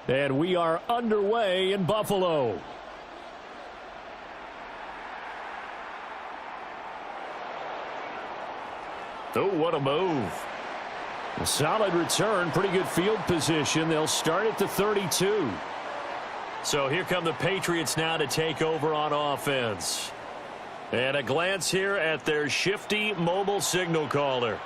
And we are underway in Buffalo. Oh, what a move. A solid return, pretty good field position. They'll start at the 32. So here come the Patriots now to take over on offense. And a glance here at their shifty mobile signal caller.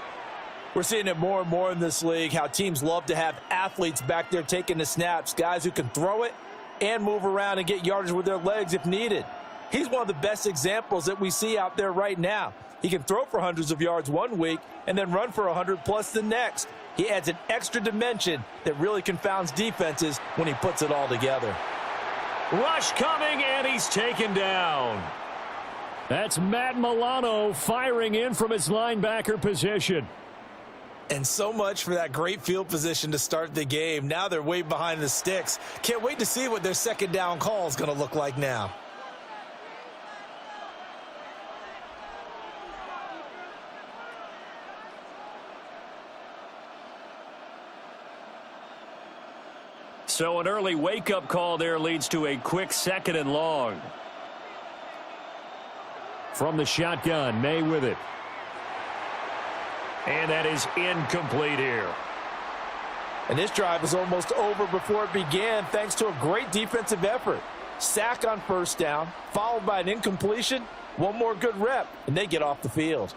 We're seeing it more and more in this league, how teams love to have athletes back there taking the snaps, guys who can throw it and move around and get yardage with their legs if needed. He's one of the best examples that we see out there right now. He can throw for hundreds of yards one week and then run for 100+ the next. He adds an extra dimension that really confounds defenses when he puts it all together. Rush coming, and he's taken down. That's Matt Milano firing in from his linebacker position. And so much for that great field position to start the game. Now they're way behind the sticks. Can't wait to see what their second down call is going to look like now. So an early wake-up call there leads to a quick 2nd and long. From the shotgun, May with it. And that is incomplete here. And this drive was almost over before it began thanks to a great defensive effort. Sack on first down, followed by an incompletion, one more good rep, and they get off the field.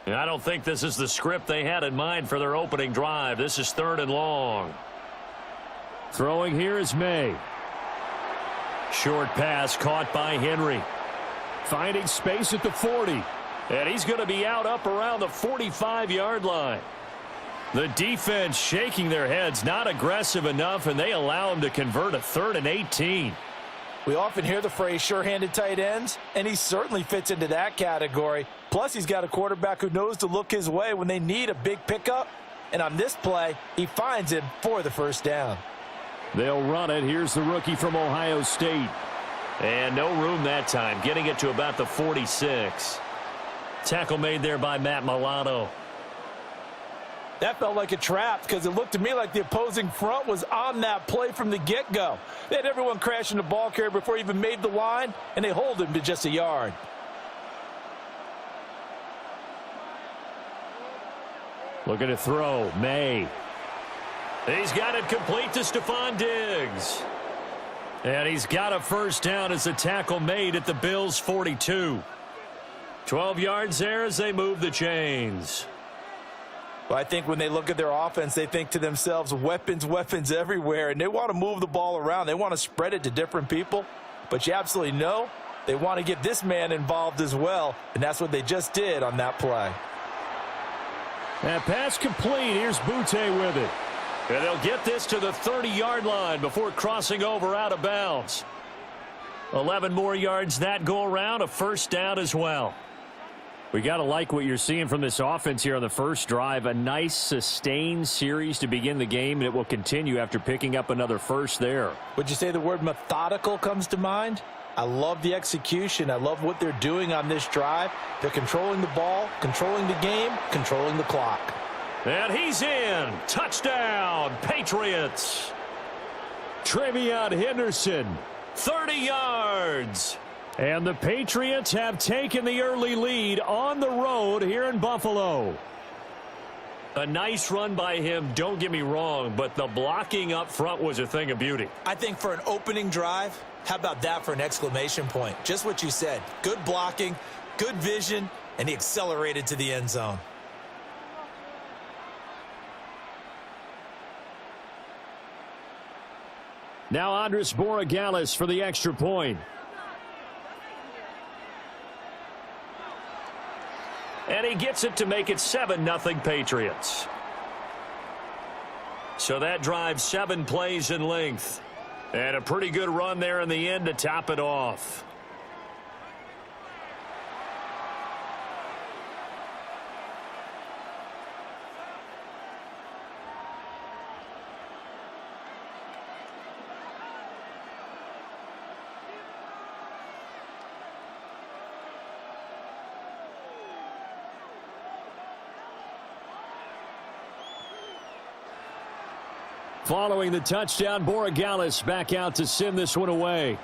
I don't think this is the script they had in mind for their opening drive. This is 3rd and long. Throwing here is May. Short pass caught by Henry. Finding space at the 40. And he's going to be out up around the 45-yard line. The defense shaking their heads, not aggressive enough, and they allow him to convert a 3rd and 18. We often hear the phrase sure-handed tight ends, and he certainly fits into that category. Plus, he's got a quarterback who knows to look his way when they need a big pickup. And on this play, he finds him for the first down. They'll run it. Here's the rookie from Ohio State. And no room that time, getting it to about the 46. Tackle made there by Matt Milano. That felt like a trap because it looked to me like the opposing front was on that play from the get-go. They had everyone crashing the ball carrier before he even made the line, and they hold him to just a yard. Looking to throw, May. He's got it complete to Stephon Diggs. And he's got a first down as a tackle made at the Bills' 42. 12 yards there as they move the chains. Well, I think when they look at their offense, they think to themselves, weapons, weapons everywhere, and they want to move the ball around. They want to spread it to different people, but you absolutely know they want to get this man involved as well, and that's what they just did on that play. That pass complete. Here's Butte with it. And they'll get this to the 30-yard line before crossing over out of bounds. 11 more yards that go around, a first down as well. We got to like what you're seeing from this offense here on the first drive. A nice sustained series to begin the game, and it will continue after picking up another first there. Would you say the word methodical comes to mind? I love the execution. I love what they're doing on this drive. They're controlling the ball, controlling the game, controlling the clock. And he's in. Touchdown, Patriots. Trevion Henderson, 30 yards. And the Patriots have taken the early lead on the road here in Buffalo. A nice run by him, don't get me wrong, but the blocking up front was a thing of beauty. I think for an opening drive, how about that for an exclamation point? Just what you said. Good blocking, good vision, and he accelerated to the end zone. Now Andres Borregales for the extra point. And he gets it to make it 7-0 Patriots. So that drive 7 plays in length. And a pretty good run there in the end to top it off. Following the touchdown, Borregales back out to send this one away.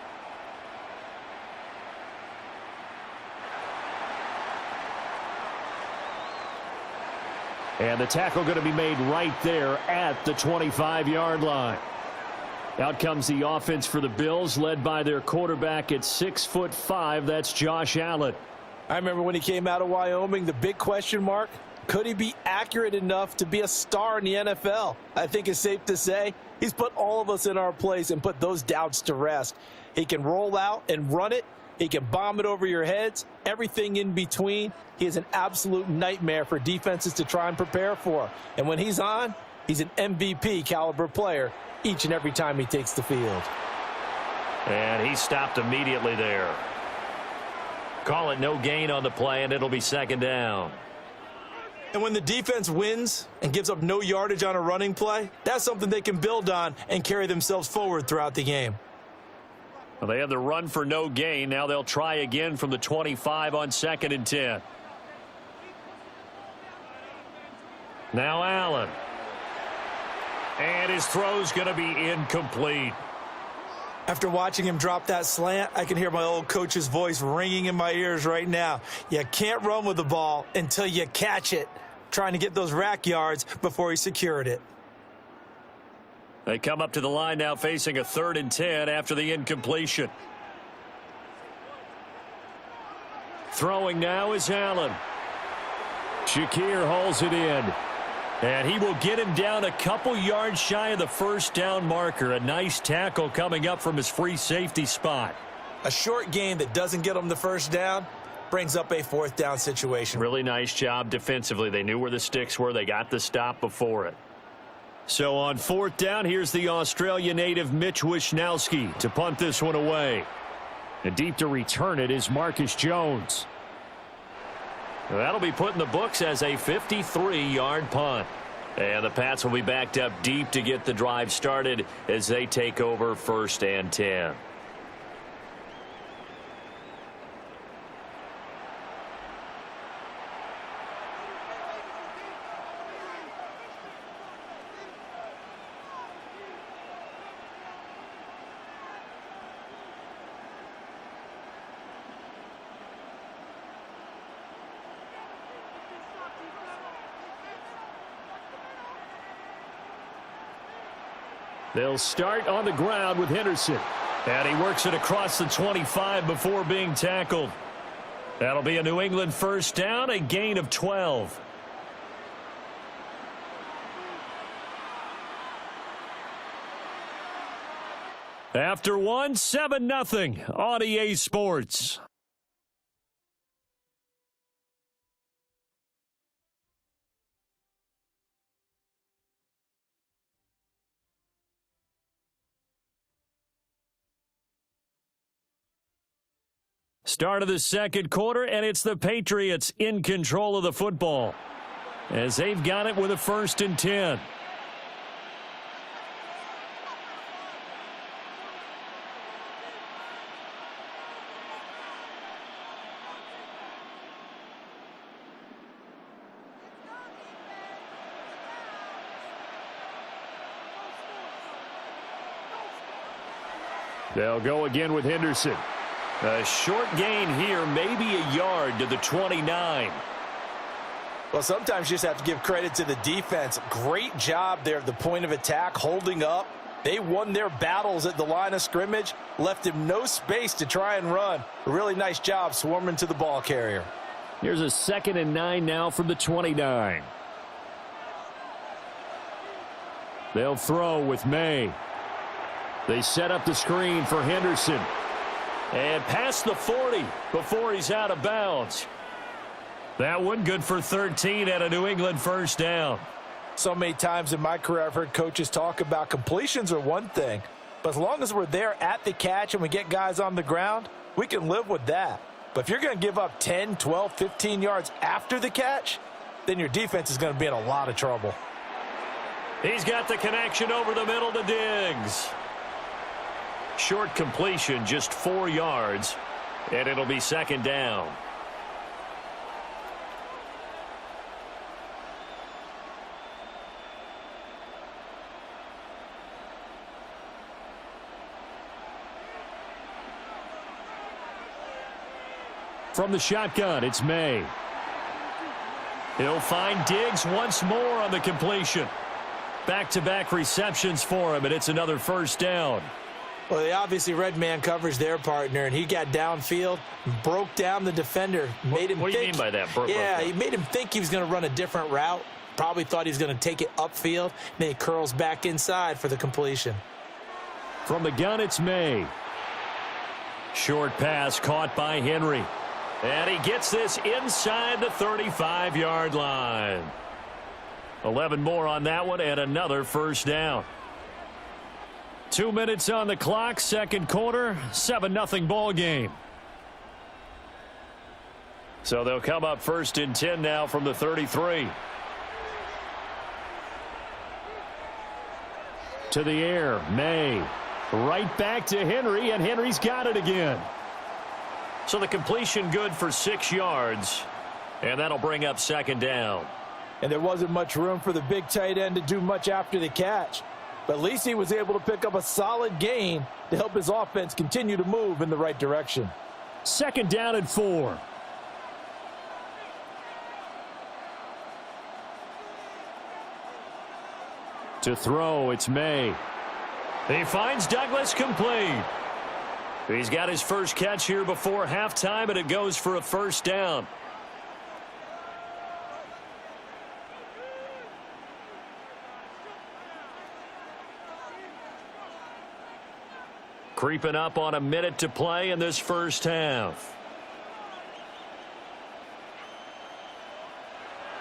And the tackle going to be made right there at the 25-yard line. Out comes the offense for the Bills, led by their quarterback at 6'5". That's Josh Allen. I remember when he came out of Wyoming, the big question mark, could he be accurate enough to be a star in the NFL? I think it's safe to say he's put all of us in our place and put those doubts to rest. He can roll out and run it. He can bomb it over your heads, everything in between. He is an absolute nightmare for defenses to try and prepare for. And when he's on, he's an MVP caliber player each and every time he takes the field. And he stopped immediately there. Call it no gain on the play, and it'll be second down. And when the defense wins and gives up no yardage on a running play, that's something they can build on and carry themselves forward throughout the game. Well, they have the run for no gain. Now they'll try again from the 25 on 2nd and 10. Now Allen. And his throw's going to be incomplete. After watching him drop that slant, I can hear my old coach's voice ringing in my ears right now. You can't run with the ball until you catch it. Trying to get those rack yards before he secured it. They come up to the line now facing a 3rd and 10 after the incompletion. Throwing now is Allen. Shakir hauls it in. And he will get him down a couple yards shy of the first down marker. A nice tackle coming up from his free safety spot. A short gain that doesn't get him the first down brings up a 4th down situation. Really nice job defensively. They knew where the sticks were. They got the stop before it. So on 4th down, here's the Australia native Mitch Wishnowsky to punt this one away. And deep to return it is Marcus Jones. That'll be put in the books as a 53-yard punt. And the Pats will be backed up deep to get the drive started as they take over 1st and 10. They'll start on the ground with Henderson. And he works it across the 25 before being tackled. That'll be a New England 1st down, a gain of 12. After one, 7-0 on EA Sports. Start of the 2nd quarter, and it's the Patriots in control of the football as they've got it with a 1st and 10. They'll go again with Henderson. A short gain here, maybe a yard to the 29. Well, sometimes you just have to give credit to the defense. Great job there at the point of attack, holding up. They won their battles at the line of scrimmage, left him no space to try and run. A really nice job swarming to the ball carrier. Here's a 2nd and 9 now from the 29. They'll throw with May. They set up the screen for Henderson. And past the 40 before he's out of bounds. That one good for 13 at a New England 1st down. So many times in my career I've heard coaches talk about completions are one thing, but as long as we're there at the catch and we get guys on the ground, we can live with that. But if you're going to give up 10, 12, 15 yards after the catch, then your defense is going to be in a lot of trouble. He's got the connection over the middle to Diggs. Short completion, just 4 yards, and it'll be 2nd down. From the shotgun, it's May. He'll find Diggs once more on the completion. Back-to-back receptions for him, and it's another first down. Well, they obviously read man coverage their partner, and he got downfield, broke down the defender, made him What do you think, mean by that? Yeah, he made him think he was going to run a different route. Probably thought he was going to take it upfield. Then he curls back inside for the completion. From the gun, it's May. Short pass caught by Henry. And he gets this inside the 35-yard line. 11 more on that one and another first down. 2 minutes on the clock, second quarter, 7-0 ball game. So they'll come up first and 10 now from the 33. To the air, May. Right back to Henry, and Henry's got it again. So the completion good for 6 yards, and that'll bring up second down. And there wasn't much room for the big tight end to do much after the catch. But at least he was able to pick up a solid gain to help his offense continue to move in the right direction. Second down and 4. To throw, it's May. He finds Douglas complete. He's got his first catch here before halftime, and it goes for a first down. Creeping up on a minute to play in this first half.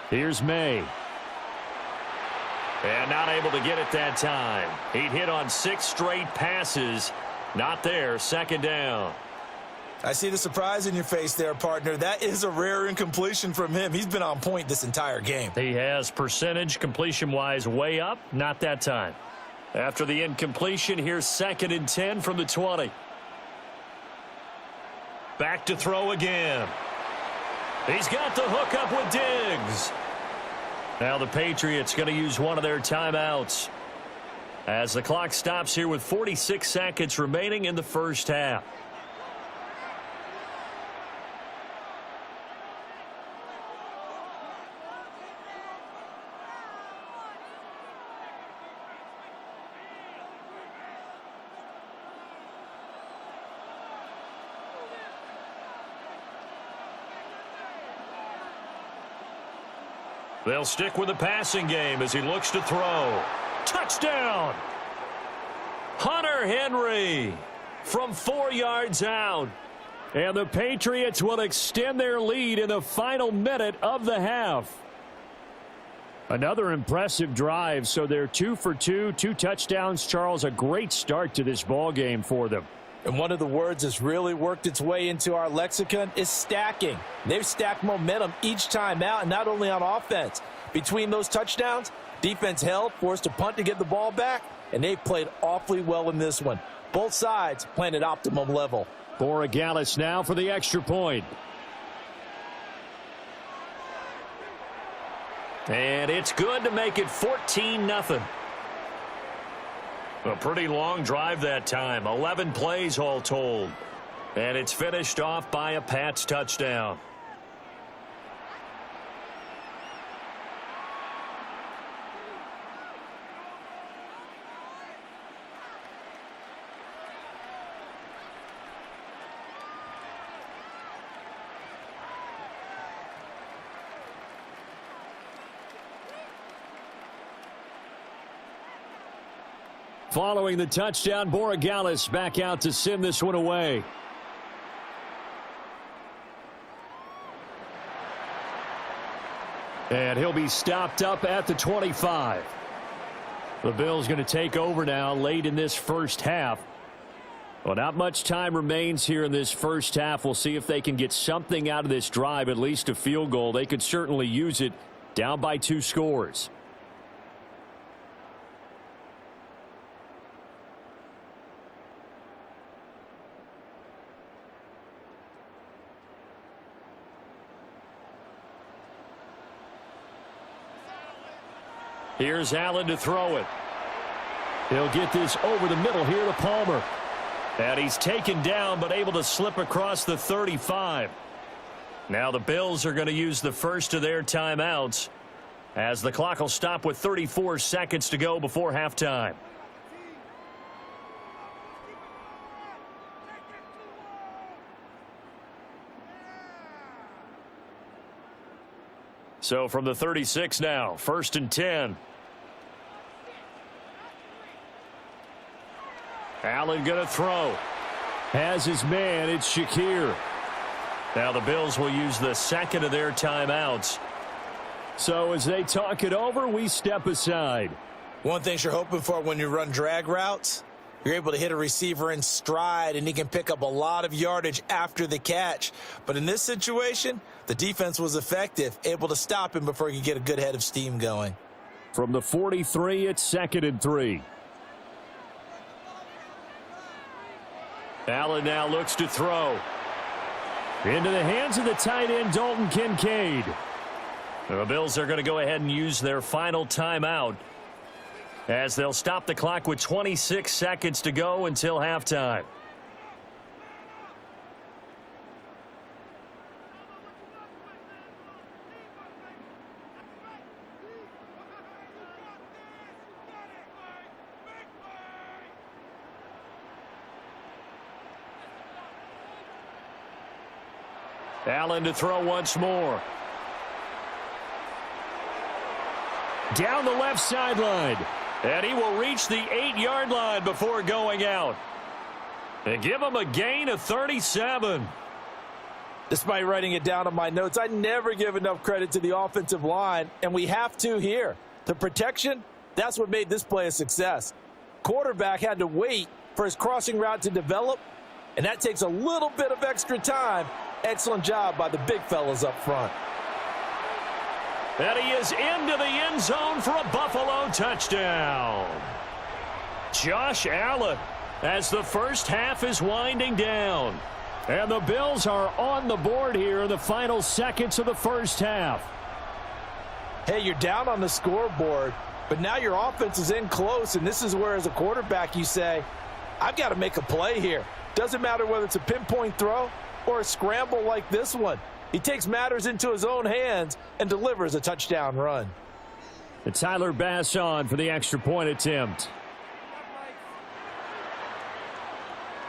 Here's May. And not able to get it that time. He'd hit on 6 straight passes. Not there. Second down. I see the surprise in your face there, partner. That is a rare incompletion from him. He's been on point this entire game. He has percentage completion-wise way up. Not that time. After the incompletion, here's second and 10 from the 20. Back to throw again. He's got the hook up with Diggs. Now the Patriots going to use one of their timeouts as the clock stops here with 46 seconds remaining in the first half. They'll stick with the passing game as he looks to throw. Touchdown! Hunter Henry from 4 yards out. And the Patriots will extend their lead in the final minute of the half. Another impressive drive, so they're 2 for 2, 2 touchdowns. Charles, a great start to this ball game for them. And one of the words that's really worked its way into our lexicon is stacking. They've stacked momentum each time out, and not only on offense. Between those touchdowns, defense held, forced a punt to get the ball back, and they played awfully well in this one. Both sides playing at optimum level. Borregales now for the extra point. And it's good to make it 14-0. A pretty long drive that time. 11 plays all told. And it's finished off by a Pats touchdown. Following the touchdown, Borregales back out to send this one away. And he'll be stopped up at the 25. The Bills going to take over now late in this first half. Well, not much time remains here in this first half. We'll see if they can get something out of this drive, at least a field goal. They could certainly use it, down by 2 scores. Here's Allen to throw it. He'll get this over the middle here to Palmer. And he's taken down but able to slip across the 35. Now the Bills are going to use the first of their timeouts as the clock will stop with 34 seconds to go before halftime. So from the 36 now, 1st and 10. Allen going to throw. Has his man, it's Shakir. Now the Bills will use the second of their timeouts. So as they talk it over, we step aside. One thing you're hoping for when you run drag routes, you're able to hit a receiver in stride, and he can pick up a lot of yardage after the catch. But in this situation, the defense was effective, able to stop him before he could get a good head of steam going. From the 43, it's 2nd and 3. Allen now looks to throw. Into the hands of the tight end, Dalton Kincaid. The Bills are going to go ahead and use their final timeout as they'll stop the clock with 26 seconds to go until halftime. Allen to throw once more. Down the left sideline. And he will reach the 8-yard line before going out. And give him a gain of 37. Despite writing it down on my notes, I never give enough credit to the offensive line, and we have to here. The protection, that's what made this play a success. Quarterback had to wait for his crossing route to develop, and that takes a little bit of extra time. Excellent job by the big fellas up front. And he is into the end zone for a Buffalo touchdown. Josh Allen as the first half is winding down. And the Bills are on the board here in the final seconds of the first half. Hey, you're down on the scoreboard, but now your offense is in close, and this is where as a quarterback you say, I've got to make a play here. Doesn't matter whether it's a pinpoint throw or a scramble like this one. He takes matters into his own hands and delivers a touchdown run. And Tyler Bass on for the extra point attempt.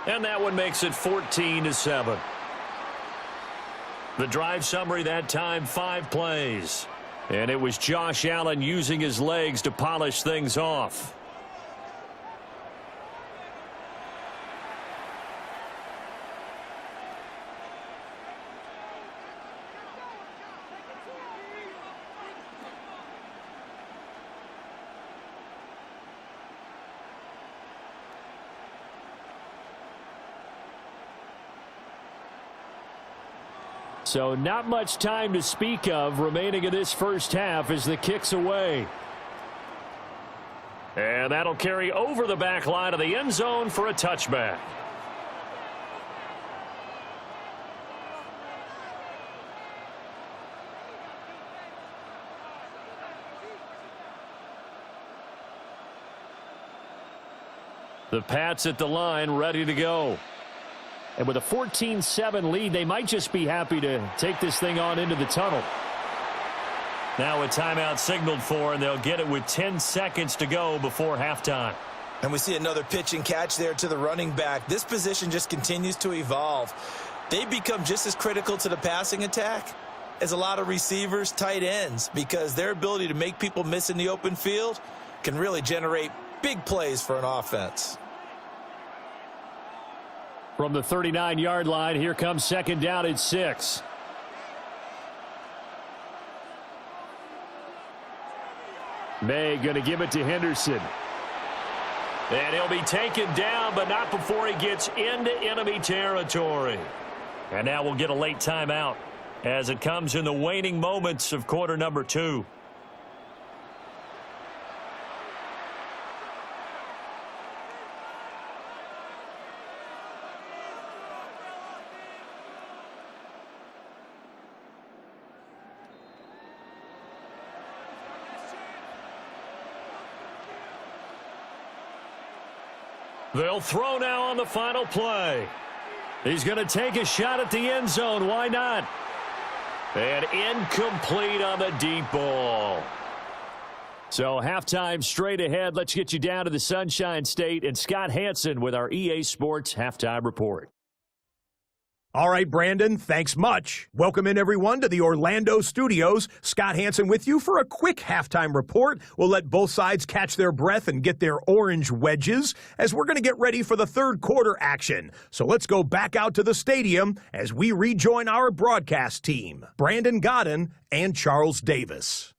And that one makes it 14-7. The drive summary that time, 5 plays. And it was Josh Allen using his legs to polish things off. So not much time to speak of remaining in this first half as the kick's away. And that'll carry over the back line of the end zone for a touchback. The Pats at the line ready to go. And with a 14-7 lead, they might just be happy to take this thing on into the tunnel. Now a timeout signaled for, and they'll get it with 10 seconds to go before halftime. And we see another pitch and catch there to the running back. This position just continues to evolve. They become just as critical to the passing attack as a lot of receivers, tight ends, because their ability to make people miss in the open field can really generate big plays for an offense. From the 39-yard line, here comes second down at 6. May going to give it to Henderson. And he'll be taken down, but not before he gets into enemy territory. And now we'll get a late timeout as it comes in the waning moments of quarter number 2. They'll throw now on the final play. He's going to take a shot at the end zone. Why not? And incomplete on the deep ball. So halftime straight ahead. Let's get you down to the Sunshine State and Scott Hansen with our EA Sports Halftime Report. All right, Brandon, thanks much. Welcome in, everyone, to the Orlando studios. Scott Hansen with you for a quick halftime report. We'll let both sides catch their breath and get their orange wedges as we're going to get ready for the third quarter action. So let's go back out to the stadium as we rejoin our broadcast team, Brandon Godden and Charles Davis.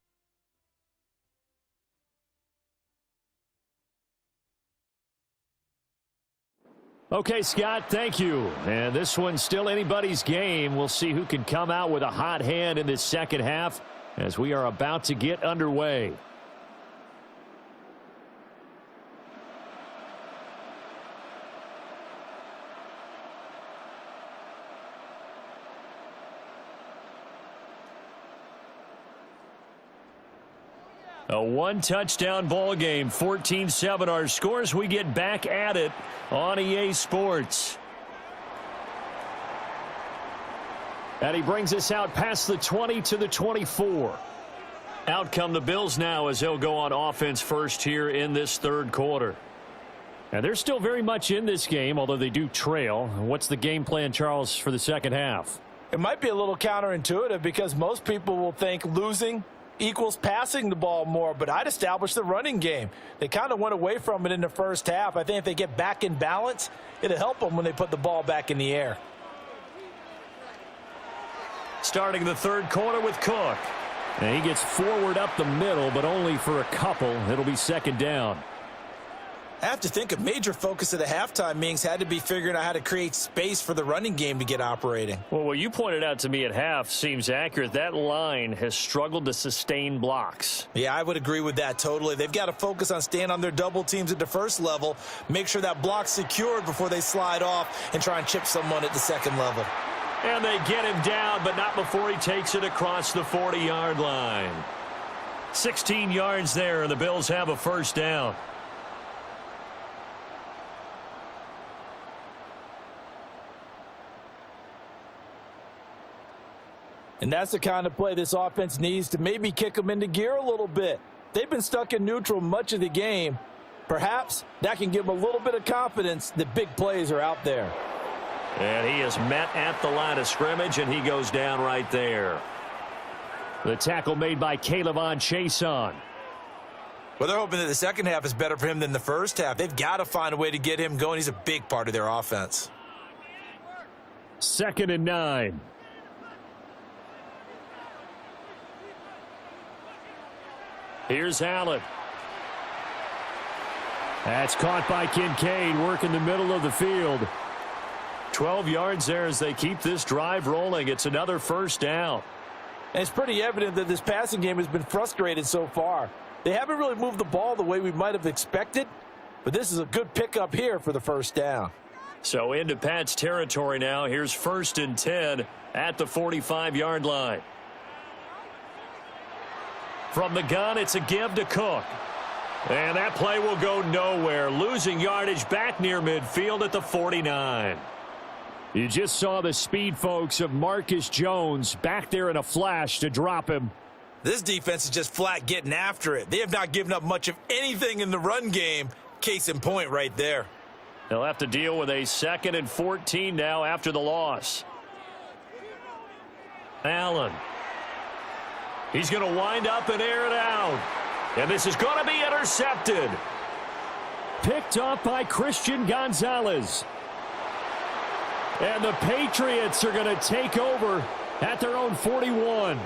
Okay, Scott, thank you. And this one's still anybody's game. We'll see who can come out with a hot hand in this second half as we are about to get underway. A one-touchdown ball game, 14-7 our scores. We get back at it on EA Sports. And he brings us out past the 20 to the 24. Out come the Bills now as they'll go on offense first here in this third quarter. And they're still very much in this game, although they do trail. What's the game plan, Charles, for the second half? It might be a little counterintuitive because most people will think losing equals passing the ball more, but I'd establish the running game. They kind of went away from it in the first half. I think if they get back in balance, it'll help them when they put the ball back in the air. Starting the third quarter with Cook. And he gets forward up the middle, but only for a couple. It'll be second down. I have to think a major focus of the halftime meetings had to be figuring out how to create space for the running game to get operating. Well, what you pointed out to me at half seems accurate. That line has struggled to sustain blocks. Yeah, I would agree with that totally. They've got to focus on staying on their double teams at the first level, make sure that block's secured before they slide off and try and chip someone at the second level. And they get him down, but not before he takes it across the 40-yard line. 16 yards there, and the Bills have a first down. And that's the kind of play this offense needs to maybe kick them into gear a little bit. They've been stuck in neutral much of the game. Perhaps that can give them a little bit of confidence that big plays are out there. And he is met at the line of scrimmage, and he goes down right there. The tackle made by Caleb Chason. Well, they're hoping that the second half is better for him than the first half. They've got to find a way to get him going. He's a big part of their offense. 2nd and 9. Here's Allen. That's caught by Kincaid, working the middle of the field. 12 yards there as they keep this drive rolling. It's another first down. And it's pretty evident that this passing game has been frustrated so far. They haven't really moved the ball the way we might have expected, but this is a good pickup here for the first down. So into Pat's territory now. Here's 1st and 10 at the 45-yard line. From the gun, it's a give to Cook. And that play will go nowhere. Losing yardage back near midfield at the 49. You just saw the speed, folks, of Marcus Jones back there in a flash to drop him. This defense is just flat getting after it. They have not given up much of anything in the run game. Case in point right there. They'll have to deal with a 2nd and 14 now after the loss. Allen. He's going to wind up and air it out. And this is going to be intercepted. Picked off by Christian Gonzalez. And the Patriots are going to take over at their own 41.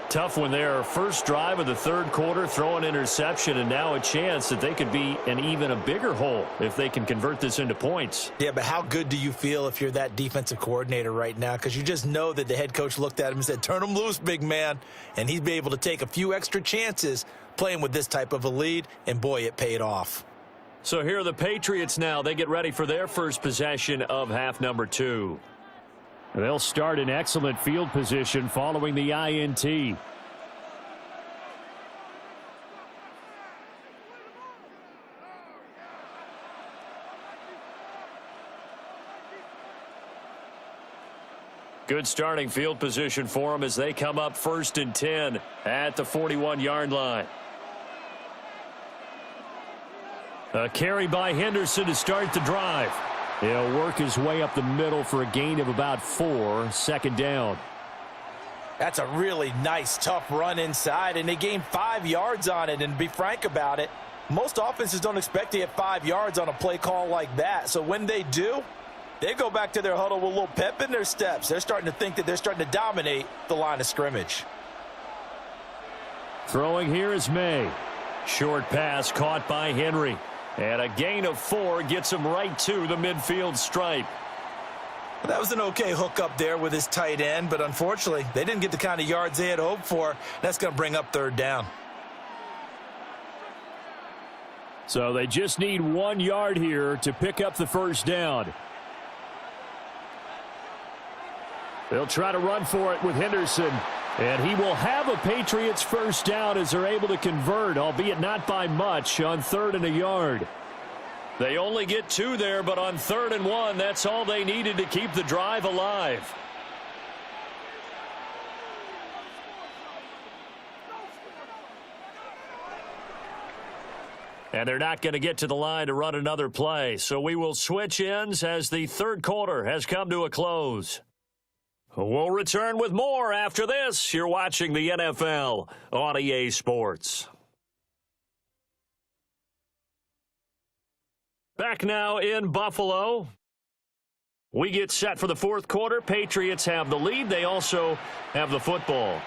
Tough one there. First drive of the third quarter, throw an interception, and now a chance that they could be in even a bigger hole if they can convert this into points. Yeah, but how good do you feel if you're that defensive coordinator right now? Because you just know that the head coach looked at him and said, turn him loose, big man. And he's been able to take a few extra chances playing with this type of a lead, and boy, it paid off. So here are the Patriots now. They get ready for their first possession of half number 2. They'll start in excellent field position following the INT. Good starting field position for them as they come up 1st and 10 at the 41-yard line. A carry by Henderson to start the drive. He'll work his way up the middle for a gain of about 4, 2nd down. That's a really nice, tough run inside, and they gained 5 yards on it. And to be frank about it, most offenses don't expect to get 5 yards on a play call like that. So when they do, they go back to their huddle with a little pep in their steps. They're starting to think that they're starting to dominate the line of scrimmage. Throwing here is May. Short pass caught by Henry. And a gain of 4 gets him right to the midfield stripe. That was an okay hook up there with his tight end, but unfortunately, they didn't get the kind of yards they had hoped for. That's going to bring up 3rd down. So they just need 1 yard here to pick up the 1st down. They'll try to run for it with Henderson. And he will have a Patriots 1st down as they're able to convert, albeit not by much, on 3rd and a yard. They only get 2 there, but on 3rd and 1, that's all they needed to keep the drive alive. And they're not going to get to the line to run another play, so we will switch ends as the 3rd quarter has come to a close. We'll return with more after this. You're watching the NFL on EA Sports. Back now in Buffalo. We get set for the 4th quarter. Patriots have the lead. They also have the football.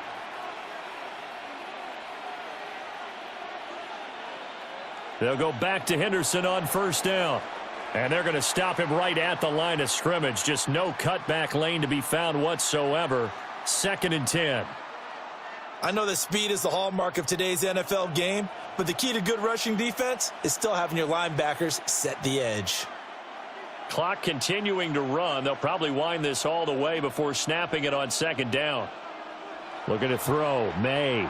They'll go back to Henderson on 1st down. And they're going to stop him right at the line of scrimmage. Just no cutback lane to be found whatsoever. 2nd and 10. I know that speed is the hallmark of today's NFL game, but the key to good rushing defense is still having your linebackers set the edge. Clock continuing to run. They'll probably wind this all the way before snapping it on 2nd down. Looking to throw. May.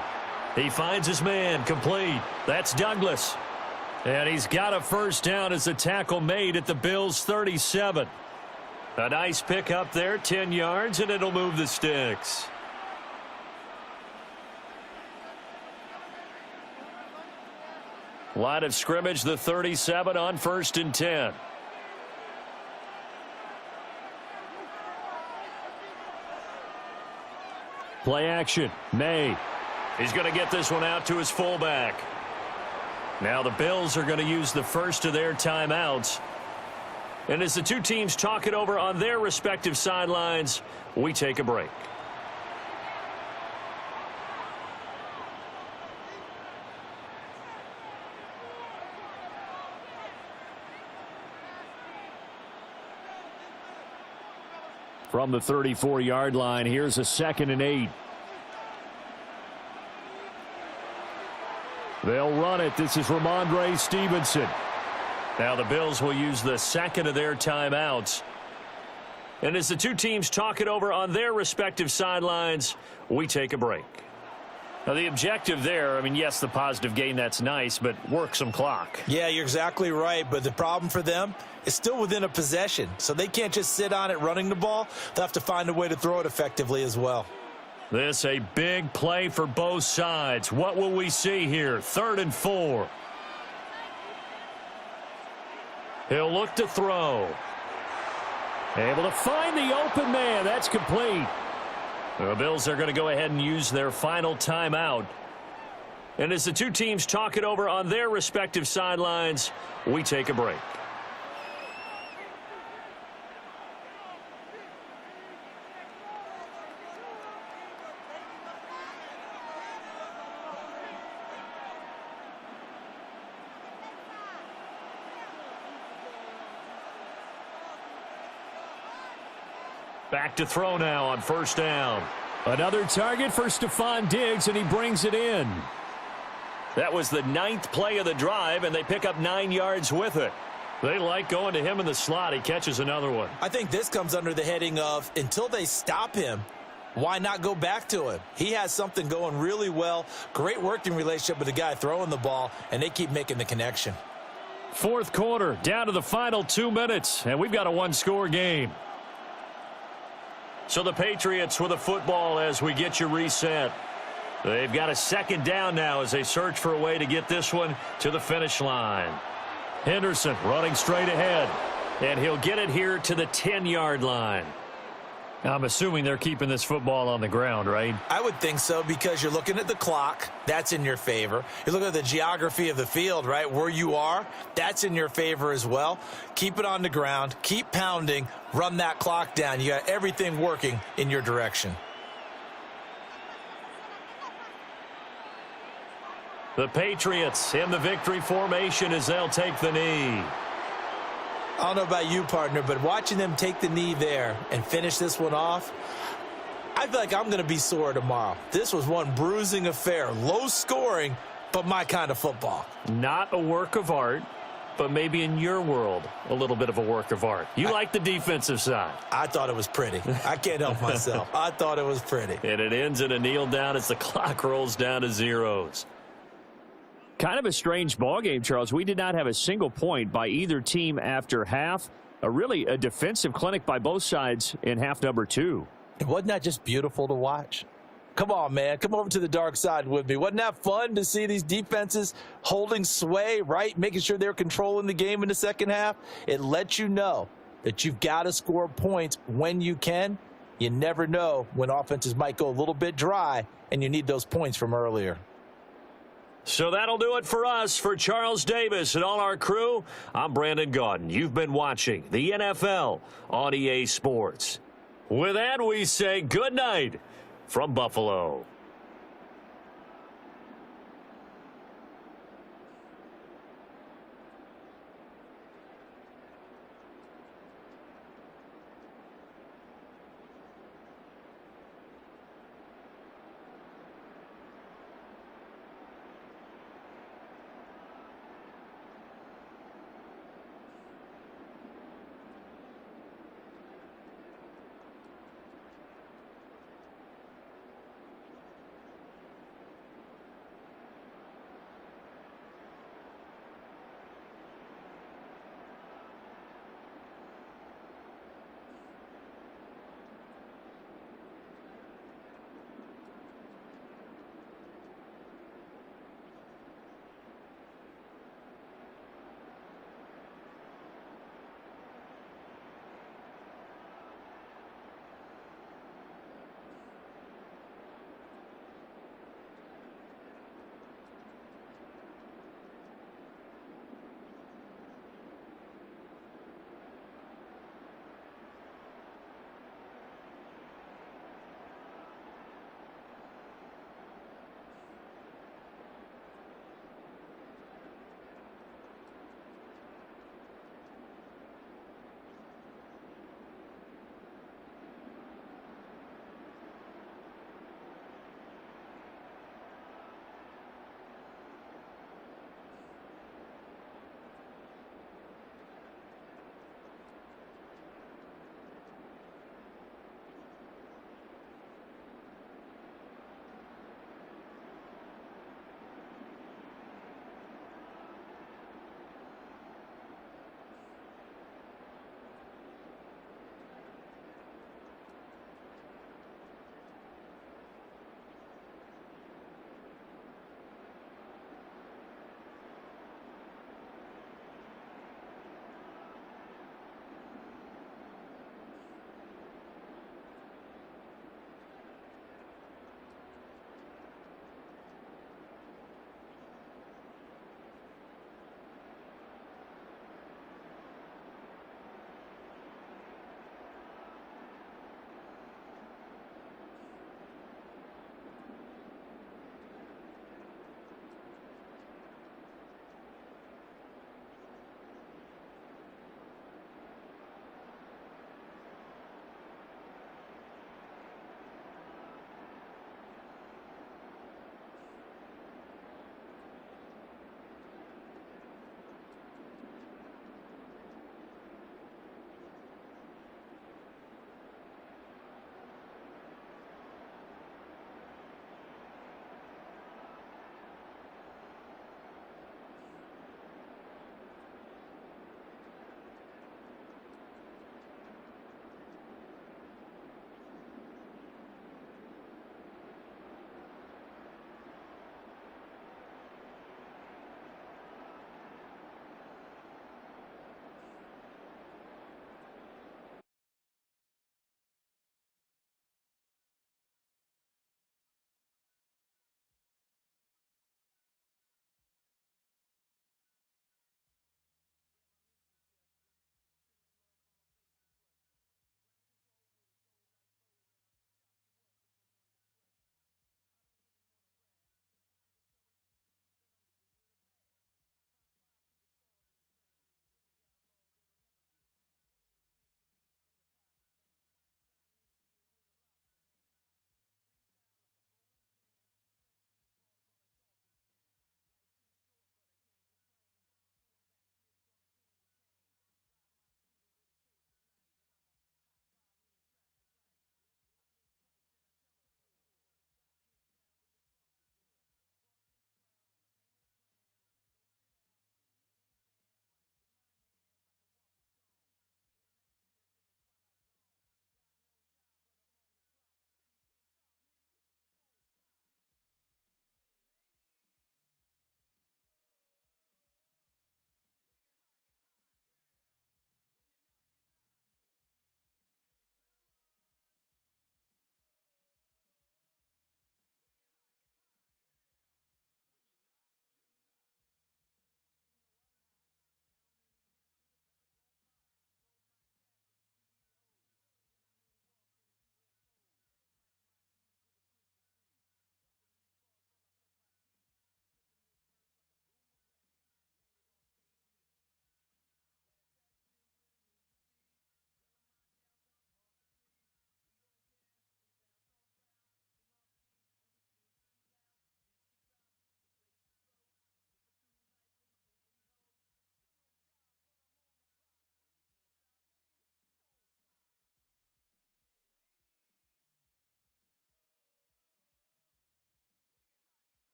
He finds his man. Complete. That's Douglas. And he's got a 1st down as the tackle made at the Bills' 37. A nice pick up there, 10 yards, and it'll move the sticks. Line of scrimmage, the 37 on 1st and 10. Play action. May. He's going to get this one out to his fullback. Now the Bills are going to use the first of their timeouts. And as the two teams talk it over on their respective sidelines, we take a break. From the 34-yard line, here's a 2nd and 8. They'll run it. This is Ramondre Stevenson. Now the Bills will use the second of their timeouts. And as the two teams talk it over on their respective sidelines, we take a break. Now the objective there, I mean, yes, the positive gain, that's nice, but work some clock. Yeah, you're exactly right, but the problem for them is still within a possession, so they can't just sit on it running the ball. They'll have to find a way to throw it effectively as well. This a big play for both sides. What will we see here? 3rd and 4. He'll look to throw. Able to find the open man. That's complete. The Bills are going to go ahead and use their final timeout. And as the two teams talk it over on their respective sidelines, we take a break. Back to throw now on 1st down. Another target for Stephon Diggs, and he brings it in. That was the 9th play of the drive, and they pick up 9 yards with it. They like going to him in the slot. He catches another one. I think this comes under the heading of, until they stop him, why not go back to him? He has something going really well. Great working relationship with the guy throwing the ball, and they keep making the connection. 4th quarter, down to the final 2 minutes, and we've got a one-score game. So the Patriots with a football as we get you reset. They've got a second down now as they search for a way to get this one to the finish line. Henderson running straight ahead, and he'll get it here to the 10-yard line. I'm assuming they're keeping this football on the ground, right? I would think so, because you're looking at the clock. That's in your favor. You're looking at the geography of the field, right? Where you are, that's in your favor as well. Keep it on the ground. Keep pounding. Run that clock down. You got everything working in your direction. The Patriots in the victory formation as they'll take the knee. I don't know about you, partner, but watching them take the knee there and finish this one off, I feel like I'm going to be sore tomorrow. This was one bruising affair. Low scoring, but my kind of football. Not a work of art, but maybe in your world, a little bit of a work of art. You like the defensive side. I thought it was pretty. I can't help myself. I thought it was pretty. And it ends in a kneel down as the clock rolls down to zeros. Kind of a strange ball game, Charles. We did not have a single point by either team after half. Really a defensive clinic by both sides in half number 2. Wasn't that just beautiful to watch? Come on, man. Come over to the dark side with me. Wasn't that fun to see these defenses holding sway, right? Making sure they're controlling the game in the second half. It lets you know that you've got to score points when you can. You never know when offenses might go a little bit dry, and you need those points from earlier. So that'll do it for us. For Charles Davis and all our crew, I'm Brandon Gaudin. You've been watching the NFL on EA Sports. With that, we say good night from Buffalo.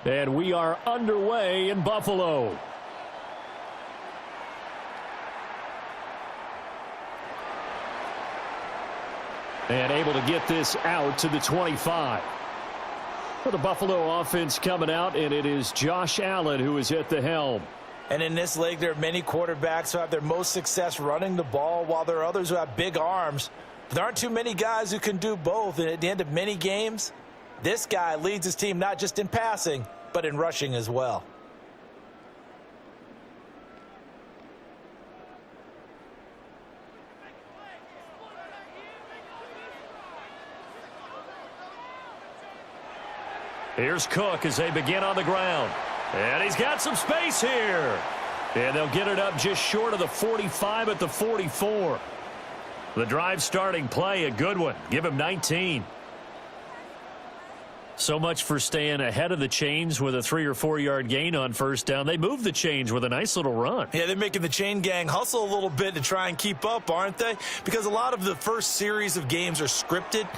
And we are underway in Buffalo. And able to get this out to the 25. For the Buffalo offense coming out, and it is Josh Allen who is at the helm. And in this league, there are many quarterbacks who have their most success running the ball, while there are others who have big arms. But there aren't too many guys who can do both. And at the end of many games, this guy leads his team not just in passing, but in rushing as well. Here's Cook as they begin on the ground. And he's got some space here. And they'll get it up just short of the 45 at the 44. The drive starting play, a good one. Give him 19. So much for staying ahead of the chains with a 3 or 4 yard gain on first down. They moved the chains with a nice little run. Yeah, they're making the chain gang hustle a little bit to try and keep up, aren't they? Because a lot of the first series of games are scripted,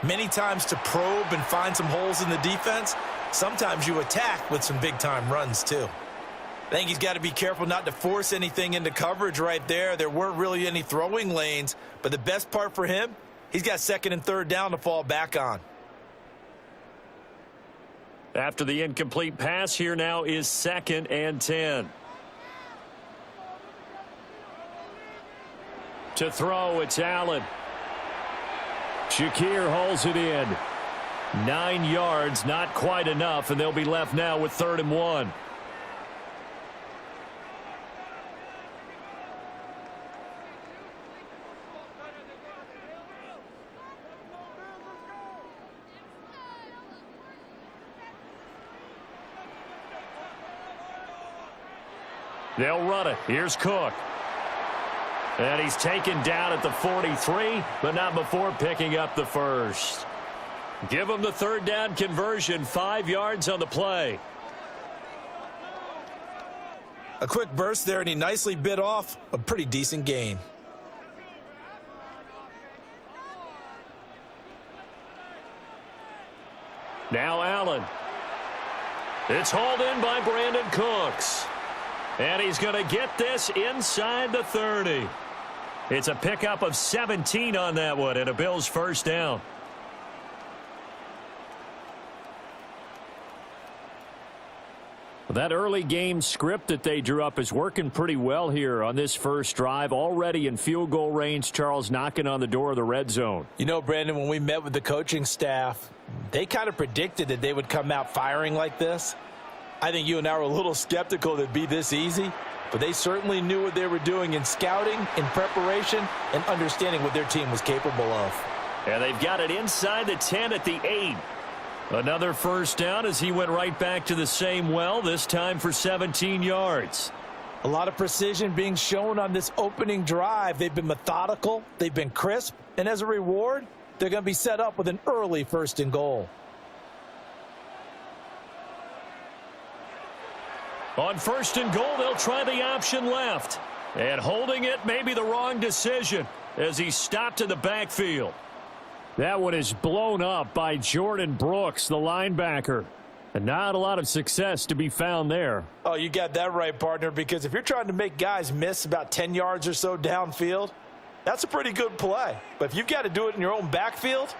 many times to probe and find some holes in the defense. Sometimes you attack with some big-time runs, too. I think he's got to be careful not to force anything into coverage right there. There weren't really any throwing lanes, but the best part for him, he's got second and third down to fall back on. After the incomplete pass, here now is 2nd and 10. To throw, it's Allen. Shakir hauls it in. 9 yards, not quite enough, and they'll be left now with 3rd and 1. They'll run it. Here's Cook. And he's taken down at the 43, but not before picking up the first. Give him the 3rd down conversion, 5 yards on the play. A quick burst there, and he nicely bit off a pretty decent gain. Now Allen. It's hauled in by Brandon Cooks. And he's going to get this inside the 30. It's a pickup of 17 on that one, and a Bills first down. That early game script that they drew up is working pretty well here on this first drive. Already in field goal range, Charles knocking on the door of the red zone. You know, Brandon, when we met with the coaching staff, they kind of predicted that they would come out firing like this. I think you and I were a little skeptical that it'd be this easy, but they certainly knew what they were doing in scouting, in preparation, and understanding what their team was capable of. And they've got it inside the 10 at the 8. Another first down as he went right back to the same well, this time for 17 yards. A lot of precision being shown on this opening drive. They've been methodical, they've been crisp, and as a reward, they're going to be set up with an early 1st and goal. On 1st and goal, they'll try the option left. And holding it may be the wrong decision as he stopped in the backfield. That one is blown up by Jordan Brooks, the linebacker. And not a lot of success to be found there. Oh, you got that right, partner, because if you're trying to make guys miss about 10 yards or so downfield, that's a pretty good play. But if you've got to do it in your own backfield,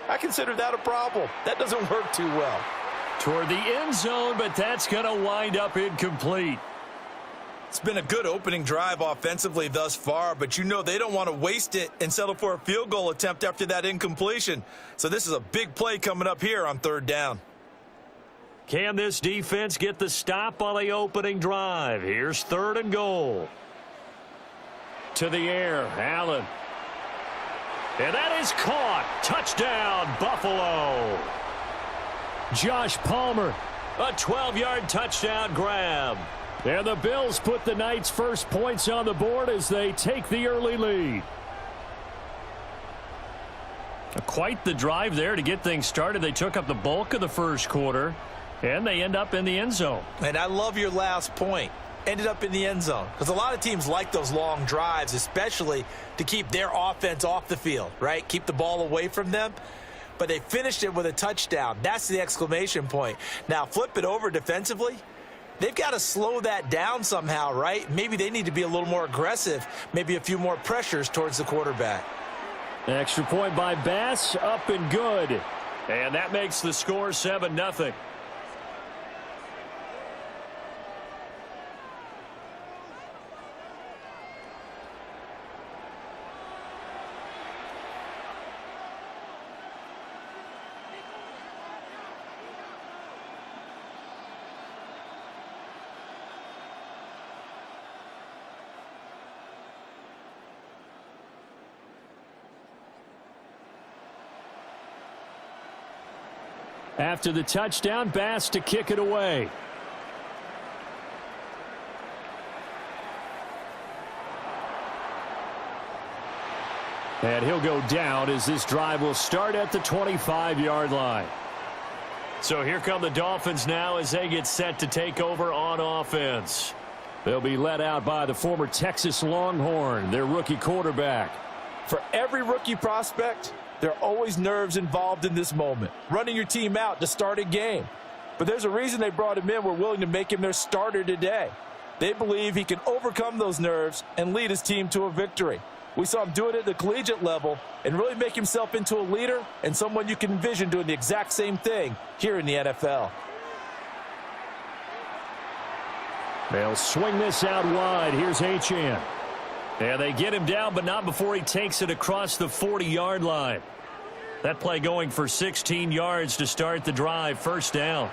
I consider that a problem. That doesn't work too well. Toward the end zone, but that's going to wind up incomplete. It's been a good opening drive offensively thus far, but you know they don't want to waste it and settle for a field goal attempt after that incompletion. So this is a big play coming up here on 3rd down. Can this defense get the stop on the opening drive? Here's 3rd and goal. To the air, Allen. And that is caught. Touchdown, Buffalo. Josh Palmer, a 12-yard touchdown grab. And the Bills put the night's first points on the board as they take the early lead. Quite the drive there to get things started. They took up the bulk of the first quarter, and they end up in the end zone. And I love your last point. Ended up in the end zone. Because a lot of teams like those long drives, especially to keep their offense off the field, right? Keep the ball away from them. but they finished it with a touchdown. That's the exclamation point. Now, flip it over defensively. They've got to slow that down somehow, right? Maybe they need to be a little more aggressive, maybe a few more pressures towards the quarterback. Extra point by Bass, up and good. And that makes the score 7-0. After the touchdown, Bass to kick it away. And he'll go down as this drive will start at the 25-yard line. So here come the Dolphins now as they get set to take over on offense. They'll be led out by the former Texas Longhorn, their rookie quarterback. For every rookie prospect, there are always nerves involved in this moment, running your team out to start a game. But there's a reason they brought him in. We're willing to make him their starter today. They believe he can overcome those nerves and lead his team to a victory. We saw him do it at the collegiate level and really make himself into a leader and someone you can envision doing the exact same thing here in the NFL. They'll swing this out wide. Here's Achane. And they get him down, but not before he takes it across the 40-yard line. That play going for 16 yards to start the drive, first down.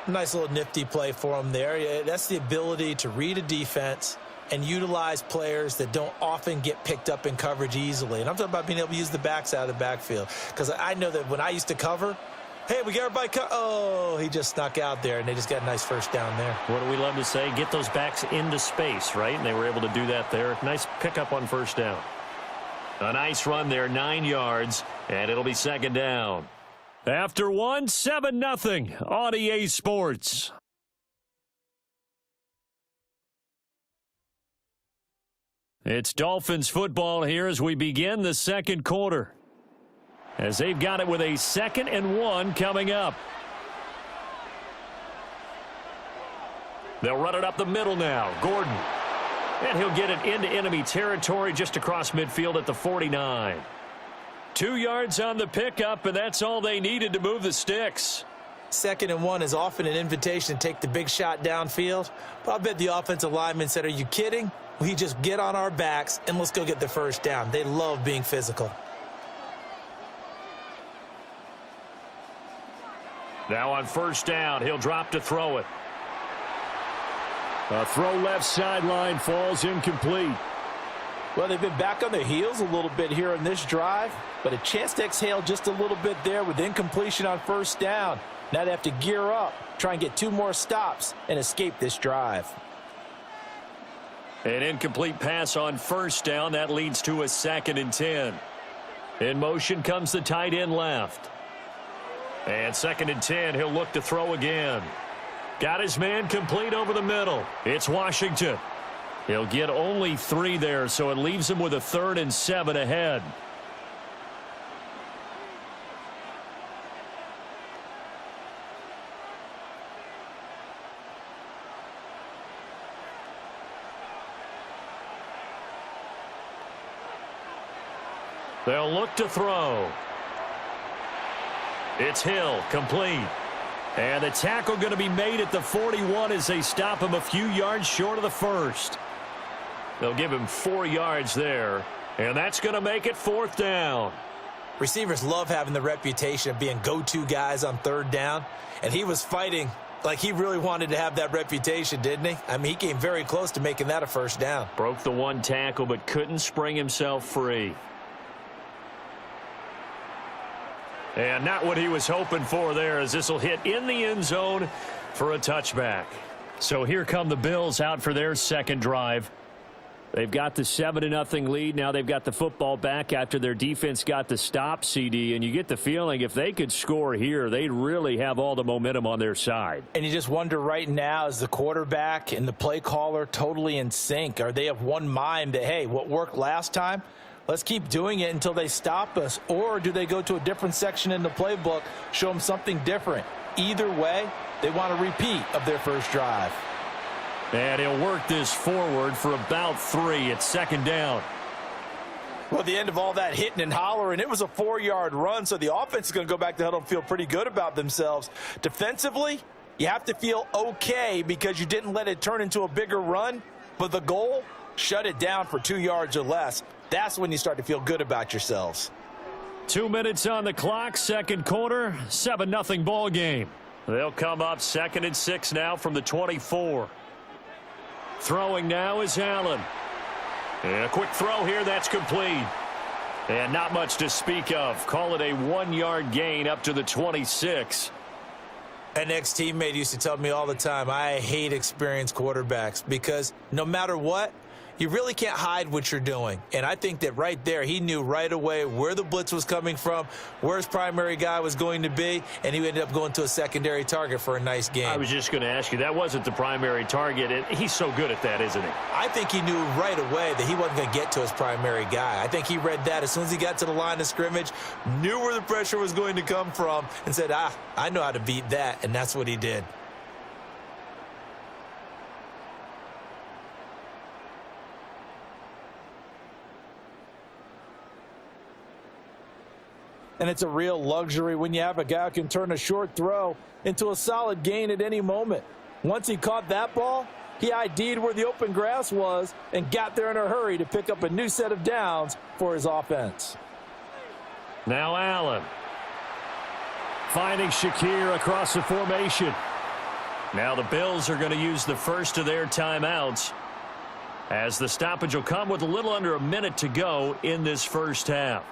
Nice little nifty play for him there. That's the ability to read a defense and utilize players that don't often get picked up in coverage easily. And I'm talking about being able to use the backs out of the backfield. Because I know that when I used to cover, hey, we got everybody oh, he just snuck out there, and they just got a nice first down there. What do we love to say? Get those backs into space, right? And they were able to do that there. Nice pickup on first down. A nice run there, 9 yards, and it'll be second down. After one, 7-0 on EA Sports. It's Dolphins football here as we begin the second quarter, as they've got it with a 2nd and 1 coming up. They'll run it up the middle now. Gordon. And he'll get it into enemy territory just across midfield at the 49. 2 yards on the pickup, and that's all they needed to move the sticks. 2nd and 1 is often an invitation to take the big shot downfield. But I bet the offensive lineman said, are you kidding? We just get on our backs and let's go get the first down. They love being physical. Now on first down, he'll drop to throw it. A throw left sideline, falls incomplete. Well, they've been back on their heels a little bit here on this drive, but a chance to exhale just a little bit there with incompletion on first down. Now they have to gear up, try and get 2 more stops and escape this drive. An incomplete pass on first down. That leads to a 2nd and 10. In motion comes the tight end left. And 2nd and 10, he'll look to throw again. Got his man complete over the middle. It's Washington. He'll get only 3 there, so it leaves him with a 3rd and 7 ahead. They'll look to throw. It's Hill, complete. And the tackle going to be made at the 41 as they stop him a few yards short of the first. They'll give him 4 yards there, and that's going to make it 4th down. Receivers love having the reputation of being go-to guys on 3rd down, and he was fighting like he really wanted to have that reputation, didn't he? I mean, he came very close to making that a first down. Broke the 1 tackle, but couldn't spring himself free. And not what he was hoping for there, as this will hit in the end zone for a touchback. So here come the Bills out for their second drive. They've got the 7-0 lead. Now they've got the football back after their defense got the stop, CD. And you get the feeling if they could score here, they'd really have all the momentum on their side. And you just wonder right now, is the quarterback and the play caller totally in sync? Are they of one mind that, hey, what worked last time, let's keep doing it until they stop us? Or do they go to a different section in the playbook, show them something different? Either way, they want a repeat of their first drive. And he'll work this forward for about 3. It's second down. Well, at the end of all that hitting and hollering, it was a 4-yard run, so the offense is going to go back to huddle and feel pretty good about themselves. Defensively, you have to feel okay because you didn't let it turn into a bigger run, but the goal, shut it down for 2 yards or less. That's when you start to feel good about yourselves. 2 minutes on the clock, second quarter, 7-0 ball game. They'll come up 2nd and 6 now from the 24. Throwing now is Allen. And a quick throw here, that's complete. And not much to speak of. Call it a 1-yard gain up to the 26. An ex-teammate used to tell me all the time, I hate experienced quarterbacks because no matter what, you really can't hide what you're doing. And I think that right there, he knew right away where the blitz was coming from, where his primary guy was going to be, and he ended up going to a secondary target for a nice game. I was just going to ask you, that wasn't the primary target. He's so good at that, isn't he? I think he knew right away that he wasn't going to get to his primary guy. I think he read that as soon as he got to the line of scrimmage, knew where the pressure was going to come from, and said, I know how to beat that, and that's what he did. And it's a real luxury when you have a guy who can turn a short throw into a solid gain at any moment. Once he caught that ball, he ID'd where the open grass was and got there in a hurry to pick up a new set of downs for his offense. Now Allen. Finding Shakir across the formation. Now the Bills are going to use the first of their timeouts as the stoppage will come with a little under a minute to go in this first half.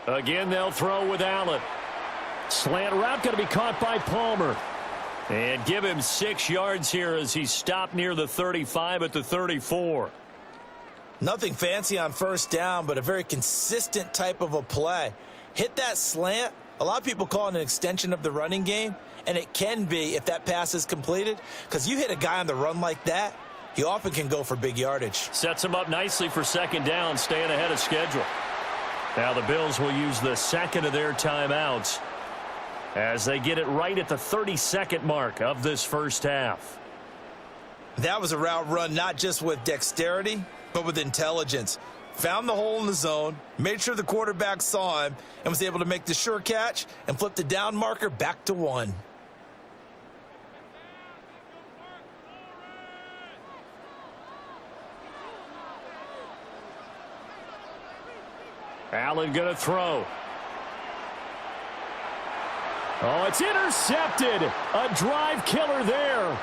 Again, they'll throw with Allen. Slant route going to be caught by Palmer. And give him 6 yards here as he stopped near the 35 at the 34. Nothing fancy on first down, but a very consistent type of a play. Hit that slant. A lot of people call it an extension of the running game, and it can be if that pass is completed, because you hit a guy on the run like that, he often can go for big yardage. Sets him up nicely for second down, staying ahead of schedule. Now the Bills will use the second of their timeouts as they get it right at the 32nd mark of this first half. That was a route run not just with dexterity, but with intelligence. Found the hole in the zone, made sure the quarterback saw him, and was able to make the sure catch and flip the down marker back to 1. Allen going to throw. Oh, it's intercepted. A drive killer there.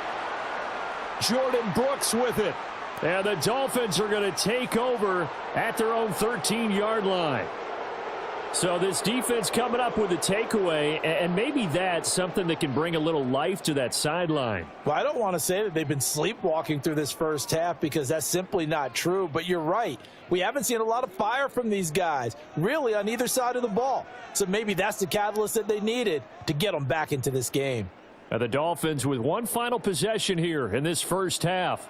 Jordan Brooks with it. And the Dolphins are going to take over at their own 13-yard line. So this defense coming up with a takeaway, and maybe that's something that can bring a little life to that sideline. Well, I don't want to say that they've been sleepwalking through this first half because that's simply not true, but you're right. We haven't seen a lot of fire from these guys, really, on either side of the ball. So maybe that's the catalyst that they needed to get them back into this game. And the Dolphins with one final possession here in this first half.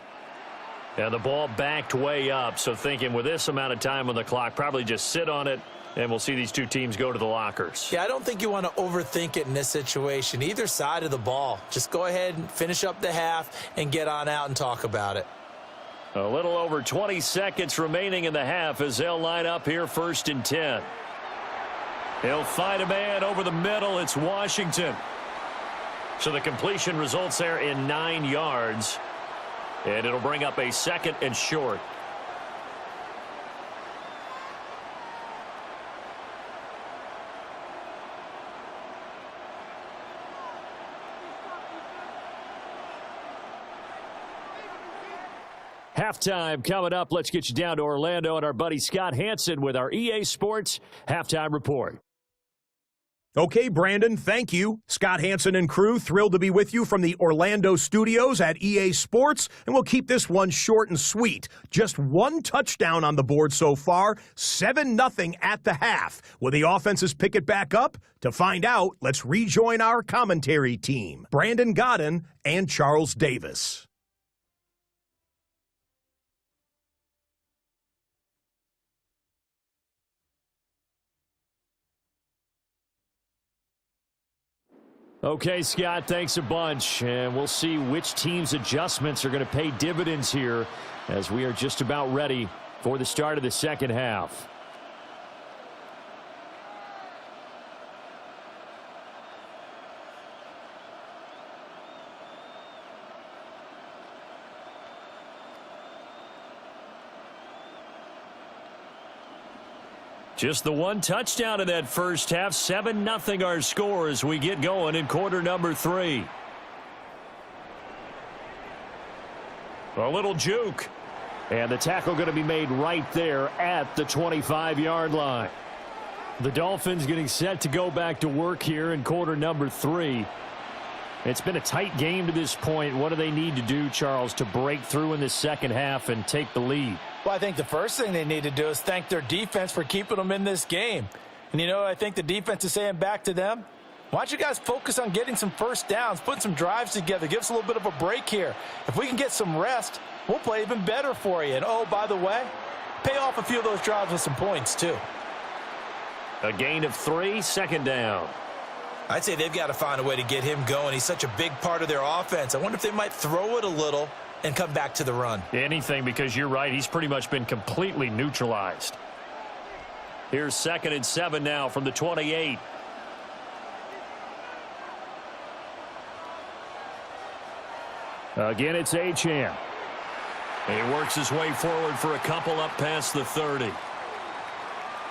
And the ball backed way up, so thinking with this amount of time on the clock, probably just sit on it, and we'll see these two teams go to the lockers. Yeah, I don't think you want to overthink it in this situation. Either side of the ball. Just go ahead and finish up the half and get on out and talk about it. A little over 20 seconds remaining in the half as they'll line up here 1st and 10. He'll find a man over the middle. It's Washington. So the completion results there in 9 yards. And it'll bring up a 2nd and short. Halftime coming up. Let's get you down to Orlando and our buddy Scott Hansen with our EA Sports Halftime Report. Okay, Brandon, thank you. Scott Hansen and crew, thrilled to be with you from the Orlando studios at EA Sports, and we'll keep this one short and sweet. Just one touchdown on the board so far, 7-0 at the half. Will the offenses pick it back up? To find out, let's rejoin our commentary team, Brandon Godden and Charles Davis. Okay, Scott, thanks a bunch. And we'll see which team's adjustments are going to pay dividends here as we are just about ready for the start of the second half. Just the one touchdown in that first half. 7-0 our score as we get going in quarter number 3. A little juke. And the tackle going to be made right there at the 25-yard line. The Dolphins getting set to go back to work here in quarter number 3. It's been a tight game to this point. What do they need to do, Charles, to break through in the second half and take the lead? Well, I think the first thing they need to do is thank their defense for keeping them in this game. And, you know, I think the defense is saying back to them, why don't you guys focus on getting some first downs, putting some drives together, give us a little bit of a break here. If we can get some rest, we'll play even better for you. And, oh, by the way, pay off a few of those drives with some points, too. A gain of 3, second down. I'd say they've got to find a way to get him going. He's such a big part of their offense. I wonder if they might throw it a little and come back to the run. Anything, because you're right. He's pretty much been completely neutralized. Here's 2nd and 7 now from the 28. Again, it's Achane. He works his way forward for a couple up past the 30.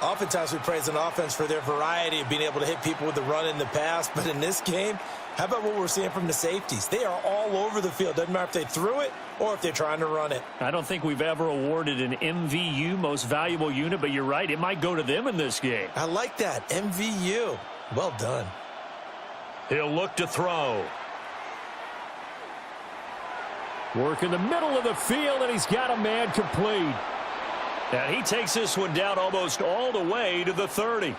Oftentimes we praise an offense for their variety of being able to hit people with the run in the pass, but in this game, how about what we're seeing from the safeties? They are all over the field. Doesn't matter if they threw it or if they're trying to run it. I don't think we've ever awarded an MVU, most valuable unit, but you're right. It might go to them in this game. I like that. MVU. Well done. He'll look to throw. Work in the middle of the field, and he's got a man complete. And he takes this one down almost all the way to the 30.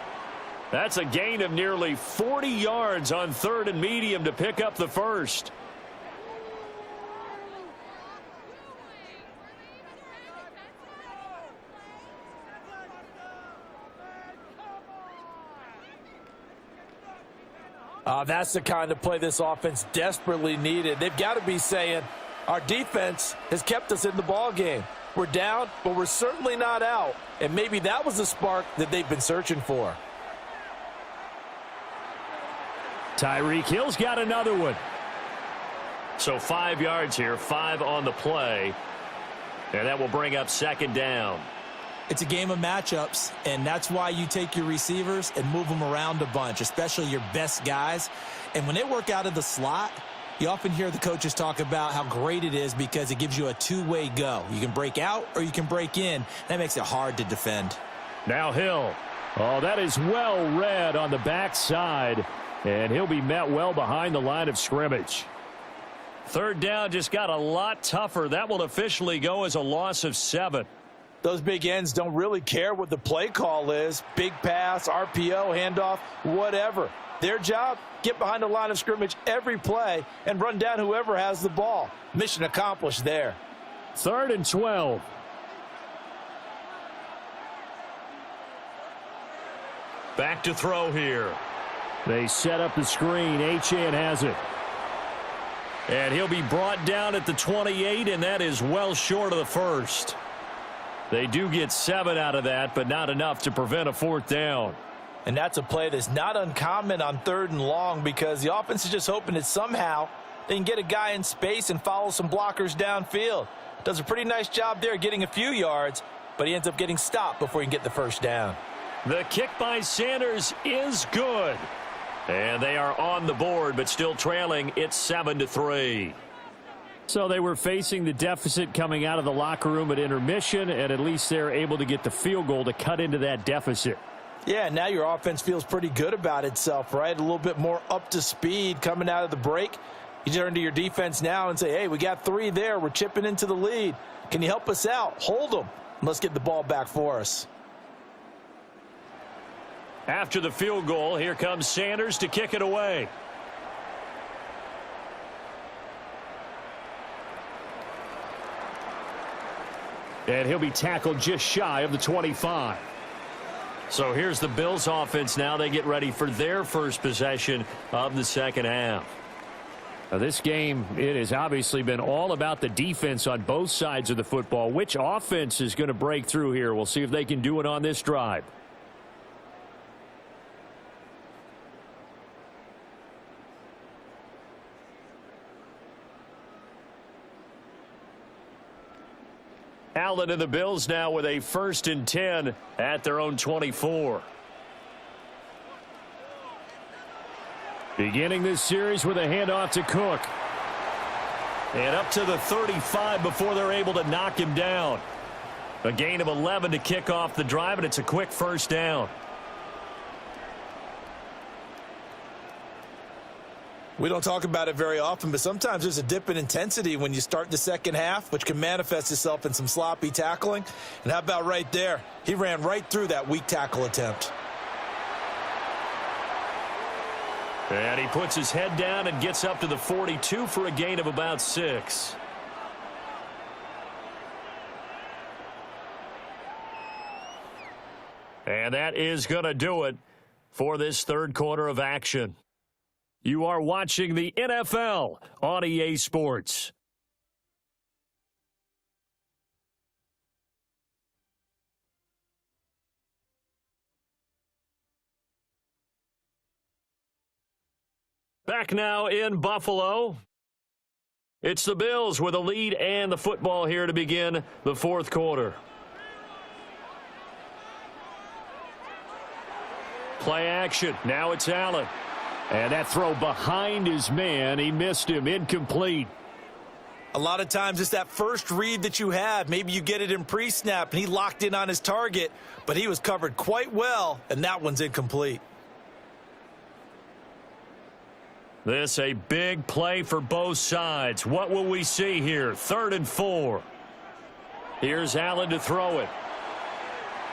That's a gain of nearly 40 yards on 3rd and medium to pick up the first. That's the kind of play this offense desperately needed. They've got to be saying, our defense has kept us in the ball game. We're down, but we're certainly not out. And maybe that was the spark that they've been searching for. Tyreek Hill's got another one. So 5 yards here, 5 on the play. And that will bring up 2nd down. It's a game of matchups, and that's why you take your receivers and move them around a bunch, especially your best guys. And when they work out of the slot, you often hear the coaches talk about how great it is because it gives you a two-way go. You can break out or you can break in. That makes it hard to defend. Now Hill. Oh, that is well read on the backside, and he'll be met well behind the line of scrimmage. 3rd down just got a lot tougher. That will officially go as a loss of 7. Those big ends don't really care what the play call is. Big pass, RPO, handoff, whatever. Their job, get behind the line of scrimmage every play and run down whoever has the ball. Mission accomplished there. 3rd and 12. Back to throw here. They set up the screen. Achane has it. And he'll be brought down at the 28, and that is well short of the first. They do get 7 out of that, but not enough to prevent a 4th down. And that's a play that's not uncommon on 3rd and long because the offense is just hoping that somehow they can get a guy in space and follow some blockers downfield. Does a pretty nice job there getting a few yards, but he ends up getting stopped before he can get the first down. The kick by Sanders is good. And they are on the board, but still trailing. It's 7-3. So they were facing the deficit coming out of the locker room at intermission, and at least they're able to get the field goal to cut into that deficit. Yeah, now your offense feels pretty good about itself, right? A little bit more up to speed coming out of the break. You turn to your defense now and say, hey, we got 3 there. We're chipping into the lead. Can you help us out? Hold them. Let's get the ball back for us. After the field goal, here comes Sanders to kick it away. And he'll be tackled just shy of the 25. So here's the Bills offense now. They get ready for their first possession of the second half. Now this game, it has obviously been all about the defense on both sides of the football. Which offense is going to break through here? We'll see if they can do it on this drive. Allen and the Bills now with a 1st and 10 at their own 24. Beginning this series with a handoff to Cook. And up to the 35 before they're able to knock him down. A gain of 11 to kick off the drive, and it's a quick 1st down. We don't talk about it very often, but sometimes there's a dip in intensity when you start the second half, which can manifest itself in some sloppy tackling. And how about right there? He ran right through that weak tackle attempt. And he puts his head down and gets up to the 42 for a gain of about 6. And that is going to do it for this 3rd quarter of action. You are watching the NFL on EA Sports. Back now in Buffalo. It's the Bills with a lead and the football here to begin the 4th quarter. Play action. Now it's Allen. And that throw behind his man, he missed him, incomplete. A lot of times it's that first read that you have. Maybe you get it in pre-snap, and he locked in on his target, but he was covered quite well, and that one's incomplete. This a big play for both sides. What will we see here? 3rd and 4. Here's Allen to throw it.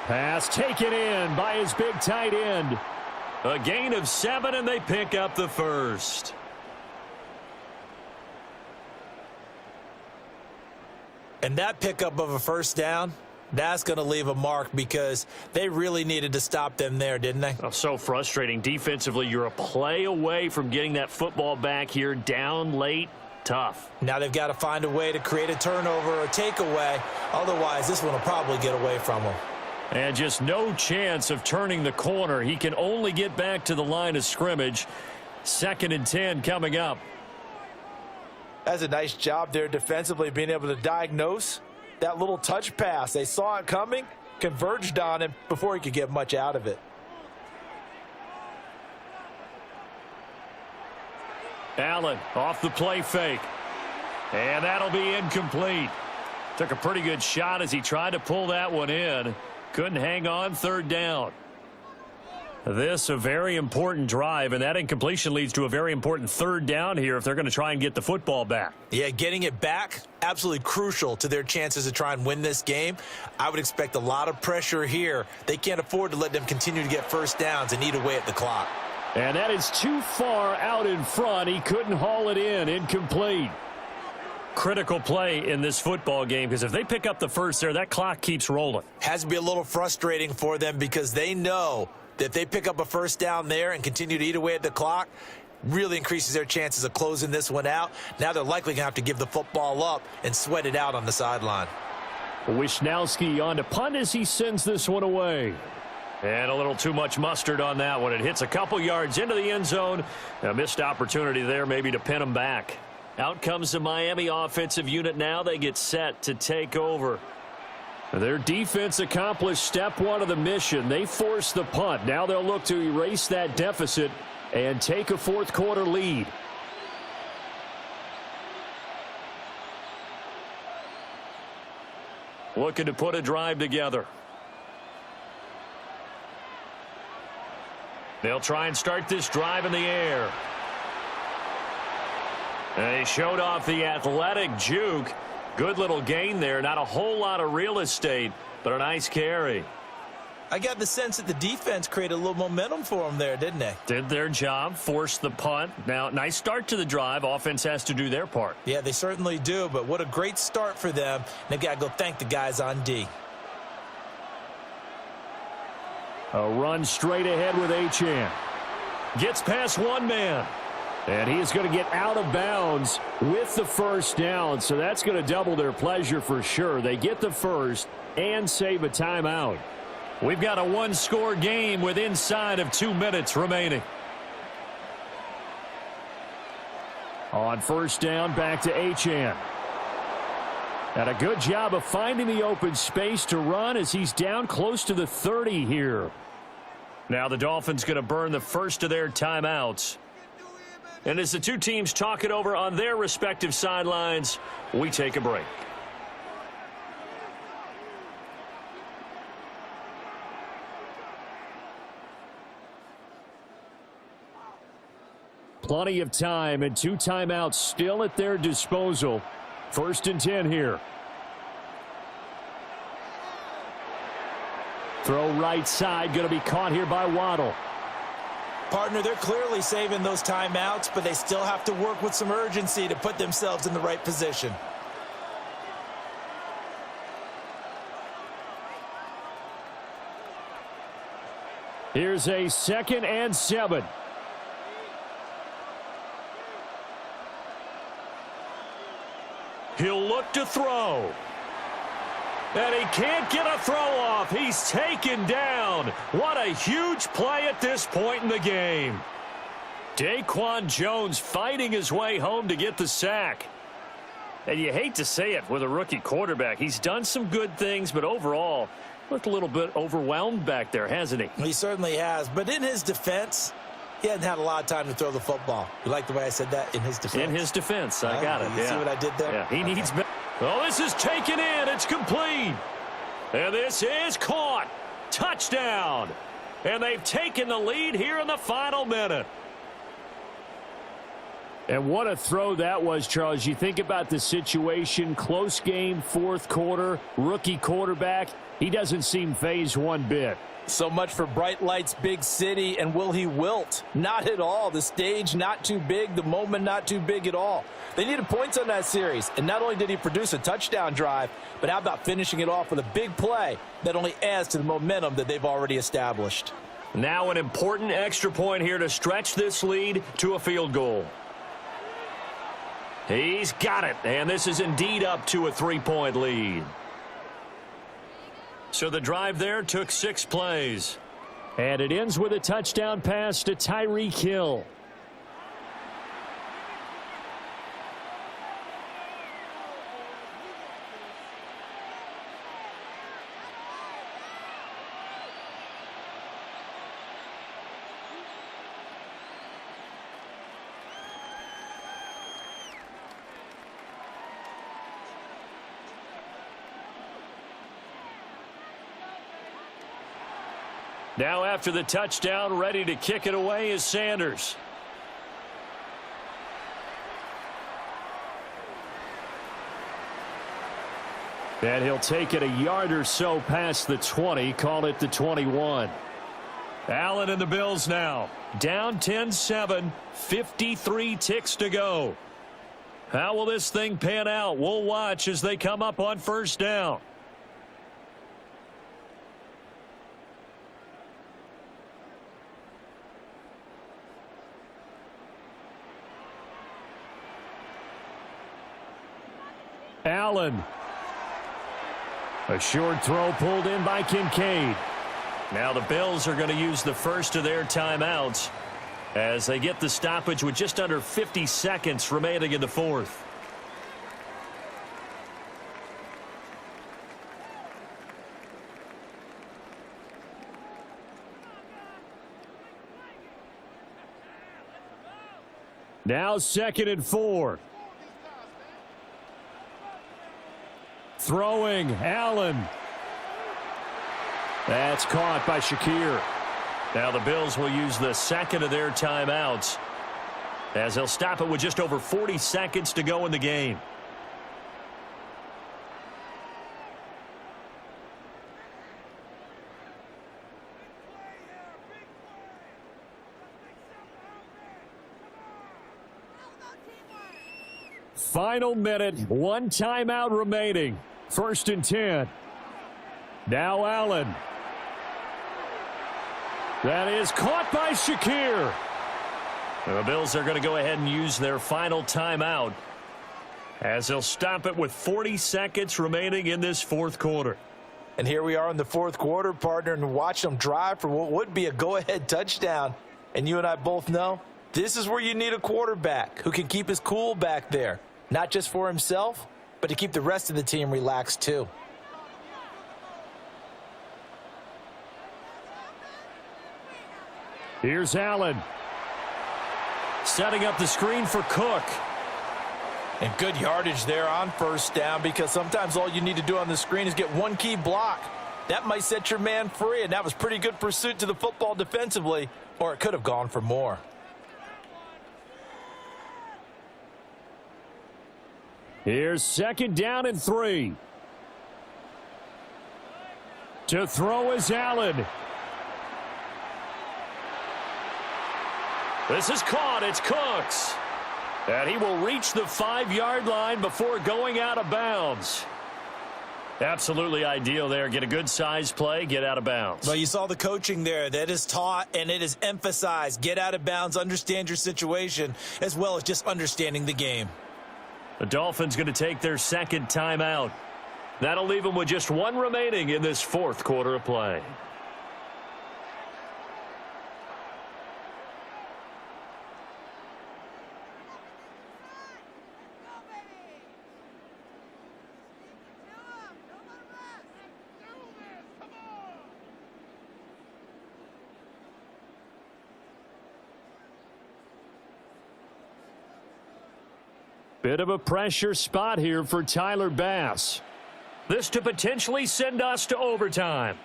Pass taken in by his big tight end. A gain of 7, and they pick up the 1st. And that pickup of a 1st down, that's going to leave a mark because they really needed to stop them there, didn't they? Oh, so frustrating. Defensively, you're a play away from getting that football back here down late. Tough. Now they've got to find a way to create a turnover or takeaway. Otherwise, this one will probably get away from them. And just no chance of turning the corner. He can only get back to the line of scrimmage. 2nd and 10 coming up. That's a nice job there defensively, being able to diagnose that little touch pass. They saw it coming, converged on him before he could get much out of it. Allen off the play fake. And that'll be incomplete. Took a pretty good shot as he tried to pull that one in. Couldn't hang on. 3rd down. This a very important drive, and that incompletion leads to a very important 3rd down here if they're going to try and get the football back. Yeah, getting it back, absolutely crucial to their chances to try and win this game. I would expect a lot of pressure here. They can't afford to let them continue to get 1st downs and eat away at the clock. And that is too far out in front. He couldn't haul it in. Incomplete. Critical play in this football game, because if they pick up the 1st there, that clock keeps rolling. Has to be a little frustrating for them because they know that if they pick up a 1st down there and continue to eat away at the clock, really increases their chances of closing this one out. Now they're likely going to have to give the football up and sweat it out on the sideline. Wisnowski on to punt as he sends this one away. And a little too much mustard on that one. It hits a couple yards into the end zone. A missed opportunity there maybe to pin them back. Out comes the Miami offensive unit now. They get set to take over. Their defense accomplished step 1 of the mission. They forced the punt. Now they'll look to erase that deficit and take a 4th quarter lead. Looking to put a drive together. They'll try and start this drive in the air. They showed off the athletic juke. Good little gain there. Not a whole lot of real estate, but a nice carry. I got the sense that the defense created a little momentum for them there, didn't they? Did their job, forced the punt. Now, nice start to the drive. Offense has to do their part. Yeah, they certainly do, but what a great start for them. They've got to go thank the guys on D. A run straight ahead with Achane. Gets past one man. And he is going to get out of bounds with the first down, so that's going to double their pleasure for sure. They get the first and save a timeout. We've got a one-score game with inside of 2 minutes remaining. On first down, back to Achane. And a good job of finding the open space to run as he's down close to the 30 here. Now the Dolphins going to burn the first of their timeouts. And as the two teams talk it over on their respective sidelines, we take a break. Plenty of time and 2 timeouts still at their disposal. 1st and 10 here. Throw right side, going to be caught here by Waddle. Partner, they're clearly saving those timeouts, but they still have to work with some urgency to put themselves in the right position. Here's a 2nd and 7. He'll look to throw. And he can't get a throw off. He's taken down. What a huge play at this point in the game. Daquan Jones fighting his way home to get the sack. And you hate to say it with a rookie quarterback. He's done some good things, but overall, looked a little bit overwhelmed back there, hasn't he? He certainly has. But in his defense, he hasn't had a lot of time to throw the football. You like the way I said that? In his defense. In his defense. I got it. You see what I did there? Yeah, he needs... Oh, this is taken in. It's complete. And this is caught. Touchdown. And they've taken the lead here in the final minute. And what a throw that was, Charles. You think about the situation, close game, 4th quarter, rookie quarterback. He doesn't seem phased one bit. So much for bright lights, big city, and will he wilt? Not at all. The stage not too big, the moment not too big at all. They needed points on that series, and not only did he produce a touchdown drive, but how about finishing it off with a big play that only adds to the momentum that they've already established. Now an important extra point here to stretch this lead to a field goal. He's got it, and this is indeed up to a 3-point lead. So the drive there took 6 plays. And it ends with a touchdown pass to Tyreek Hill. Now after the touchdown, ready to kick it away is Sanders. And he'll take it a yard or so past the 20, call it the 21. Allen and the Bills now. Down 10-7, 53 ticks to go. How will this thing pan out? We'll watch as they come up on first down. Allen. A short throw pulled in by Kincaid. Now the Bills are going to use the first of their timeouts as they get the stoppage with just under 50 seconds remaining in the 4th. Now 2nd and 4. Throwing, Allen. That's caught by Shakir. Now the Bills will use the second of their timeouts as they'll stop it with just over 40 seconds to go in the game. Final minute, one timeout remaining. 1st and 10. Now Allen. That is caught by Shakir. The Bills are going to go ahead and use their final timeout as they'll stop it with 40 seconds remaining in this fourth quarter. And here we are in the fourth quarter, partner, and watch them drive for what would be a go-ahead touchdown. And you and I both know this is where you need a quarterback who can keep his cool back there, not just for himself, but to keep the rest of the team relaxed too. Here's Allen. Setting up the screen for Cook. And good yardage there on first down, because sometimes all you need to do on the screen is get one key block. That might set your man free, and that was pretty good pursuit to the football defensively, or it could have gone for more. Here's 2nd down and 3. To throw is Allen. This is caught. It's Cooks. And he will reach the 5-yard line before going out of bounds. Absolutely ideal there. Get a good size play, get out of bounds. Well, you saw the coaching there. That is taught and it is emphasized. Get out of bounds, understand your situation, as well as just understanding the game. The Dolphins going to take their second timeout. That'll leave them with just one remaining in this fourth quarter of play. Bit of a pressure spot here for Tyler Bass. This to potentially send us to overtime.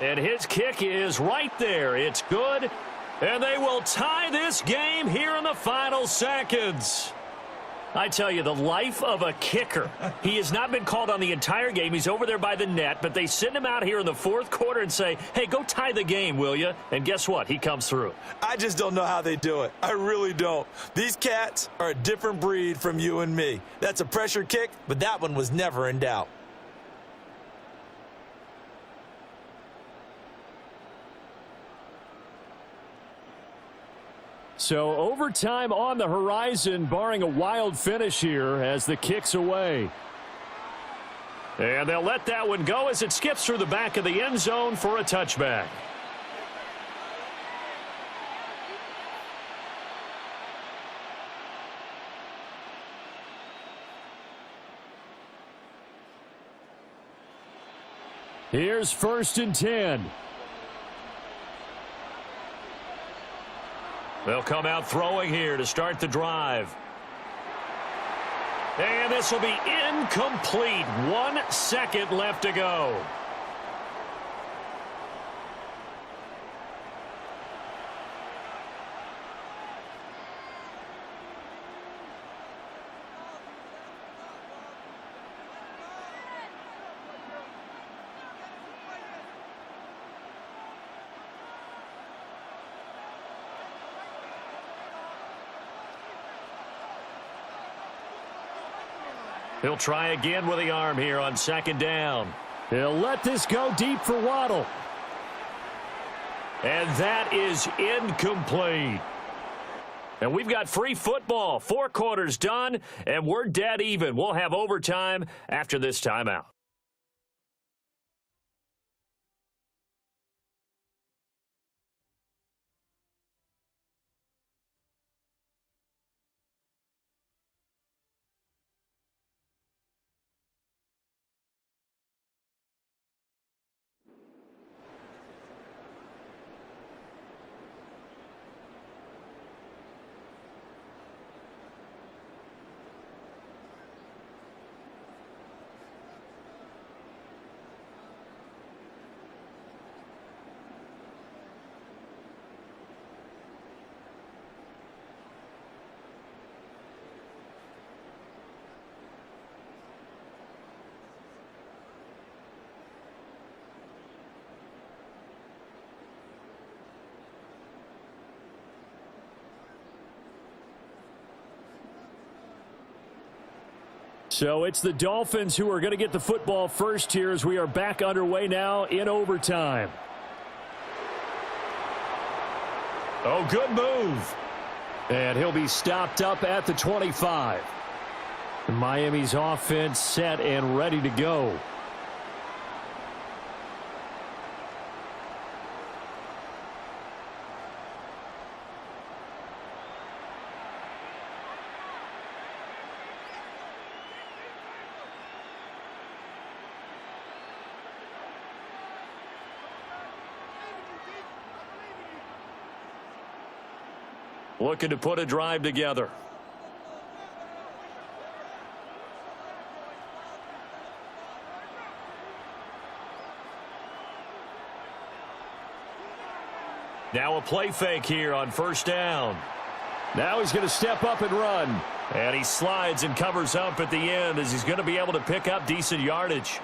And his kick is right there. It's good. And they will tie this game here in the final seconds. I tell you, the life of a kicker. He has not been called on the entire game. He's over there by the net, but they send him out here in the fourth quarter and say, hey, go tie the game, will you? And guess what? He comes through. I just don't know how they do it. I really don't. These cats are a different breed from you and me. That's a pressure kick, but that one was never in doubt. So overtime on the horizon, barring a wild finish here as the kick's away. And they'll let that one go as it skips through the back of the end zone for a touchback. Here's 1st and 10. They'll come out throwing here to start the drive. And this will be incomplete. 1 second left to go. He'll try again with the arm here on 2nd down. He'll let this go deep for Waddle. And that is incomplete. And we've got free football. 4 quarters done, and we're dead even. We'll have overtime after this timeout. So it's the Dolphins who are going to get the football first here as we are back underway now in overtime. Oh, good move. And he'll be stopped up at the 25. Miami's offense set and ready to go. Looking to put a drive together. Now a play fake here on first down. Now he's going to step up and run. And he slides and covers up at the end as he's going to be able to pick up decent yardage.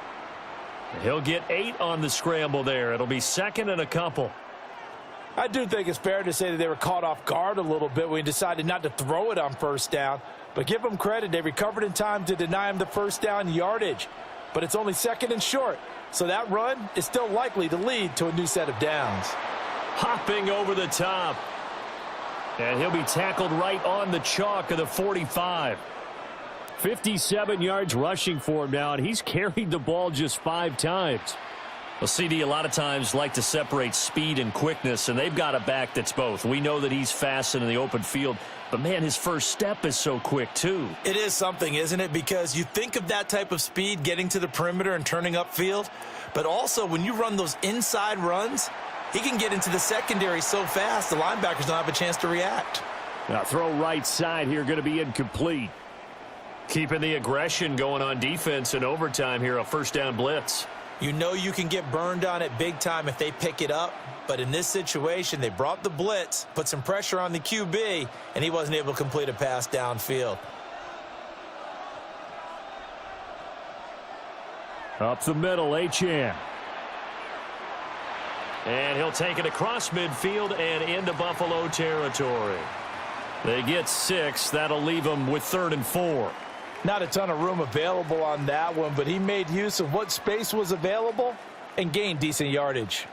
He'll get 8 on the scramble there. It'll be second and a couple. I do think it's fair to say that they were caught off guard a little bit when he decided not to throw it on first down. But give them credit. They recovered in time to deny him the first down yardage. But it's only second and short. So that run is still likely to lead to a new set of downs. Hopping over the top. And he'll be tackled right on the chalk of the 45. 57 yards rushing for him now, and he's carried the ball just 5 times. Well, CD, a lot of times like to separate speed and quickness, and they've got a back that's both. We know that he's fast in the open field, but, man, his first step is so quick, too. It is something, isn't it? Because you think of that type of speed getting to the perimeter and turning upfield, but also when you run those inside runs, he can get into the secondary so fast the linebackers don't have a chance to react. Now throw right side here, going to be incomplete. Keeping the aggression going on defense in overtime here, a first down blitz. You know you can get burned on it big time if they pick it up, but in this situation, they brought the blitz, put some pressure on the QB, and he wasn't able to complete a pass downfield. Up the middle, Achane. And he'll take it across midfield and into Buffalo territory. They get 6. That'll leave them with 3rd and 4. Not a ton of room available on that one, but he made use of what space was available and gained decent yardage.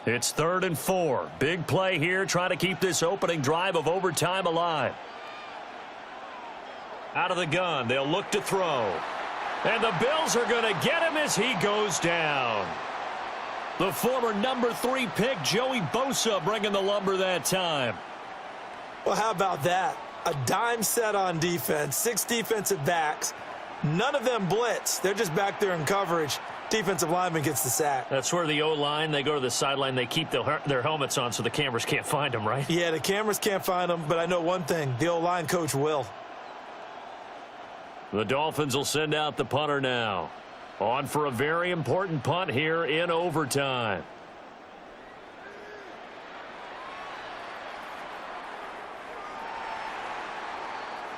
It's 3rd and 4. Big play here, trying to keep this opening drive of overtime alive. Out of the gun, they'll look to throw. And the Bills are going to get him as he goes down. The former number 3 pick, Joey Bosa, bringing the lumber that time. Well, how about that? A dime set on defense, 6 defensive backs. None of them blitz. They're just back there in coverage. Defensive lineman gets the sack. That's where the O-line, they go to the sideline, they keep their helmets on so the cameras can't find them, right? Yeah, the cameras can't find them, but I know one thing. The O-line coach will. The Dolphins will send out the punter now. On for a very important punt here in overtime.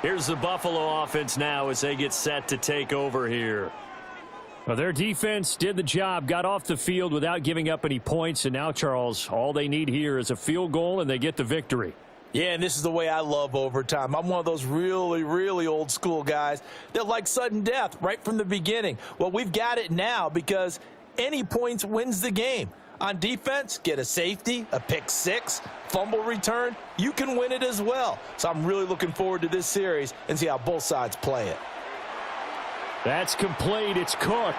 Here's the Buffalo offense now as they get set to take over here. Well, their defense did the job, got off the field without giving up any points, and now, Charles, all they need here is a field goal, and they get the victory. Yeah, and this is the way I love overtime. I'm one of those really, really old school guys that like sudden death right from the beginning. Well, we've got it now because any points wins the game. On defense, get a safety, a pick 6, fumble return, you can win it as well. So I'm really looking forward to this series and see how both sides play it. That's complete. It's Cook.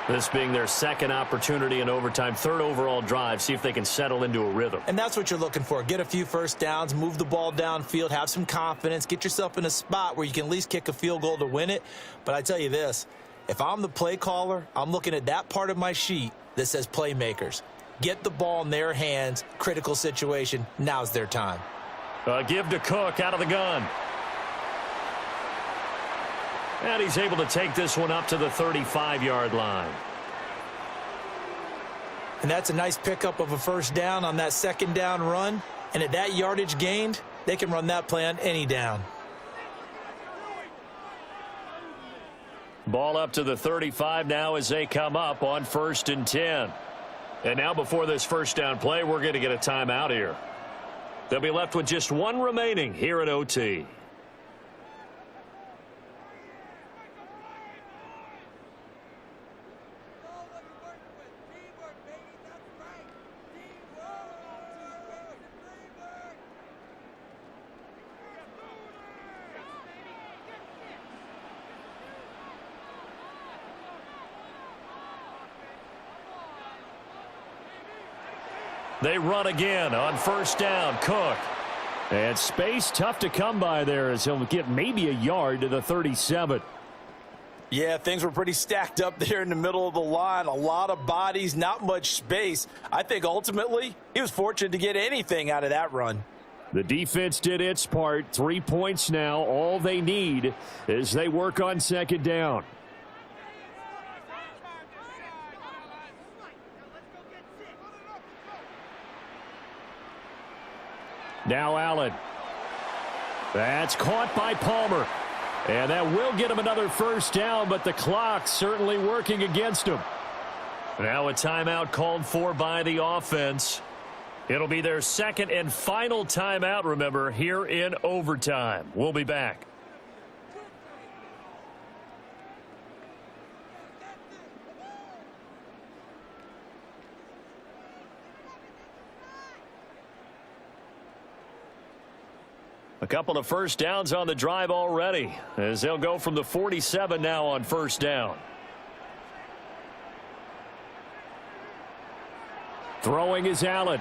This being their second opportunity in overtime, 3rd overall drive, see if they can settle into a rhythm. And that's what you're looking for. Get a few first downs, move the ball downfield, have some confidence, get yourself in a spot where you can at least kick a field goal to win it. But I tell you this, if I'm the play caller, I'm looking at that part of my sheet that says playmakers. Get the ball in their hands, critical situation, now's their time. Give to Cook out of the gun. And he's able to take this one up to the 35-yard line. And that's a nice pickup of a first down on that second down run. And at that yardage gained, they can run that play on any down. Ball up to the 35 now as they come up on 1st and 10. And now before this first down play, we're going to get a timeout here. They'll be left with just 1 remaining here at OT. They run again on first down. Cook. And space tough to come by there as he'll get maybe a yard to the 37. Yeah, things were pretty stacked up there in the middle of the line. A lot of bodies, not much space. I think ultimately he was fortunate to get anything out of that run. The defense did its part. 3 points now. All they need as they work on second down. Now Allen. That's caught by Palmer. And that will get him another first down, but the clock's certainly working against him. Now a timeout called for by the offense. It'll be their second and final timeout, remember, here in overtime. We'll be back. A couple of first downs on the drive already as they'll go from the 47 now on first down. Throwing is Allen.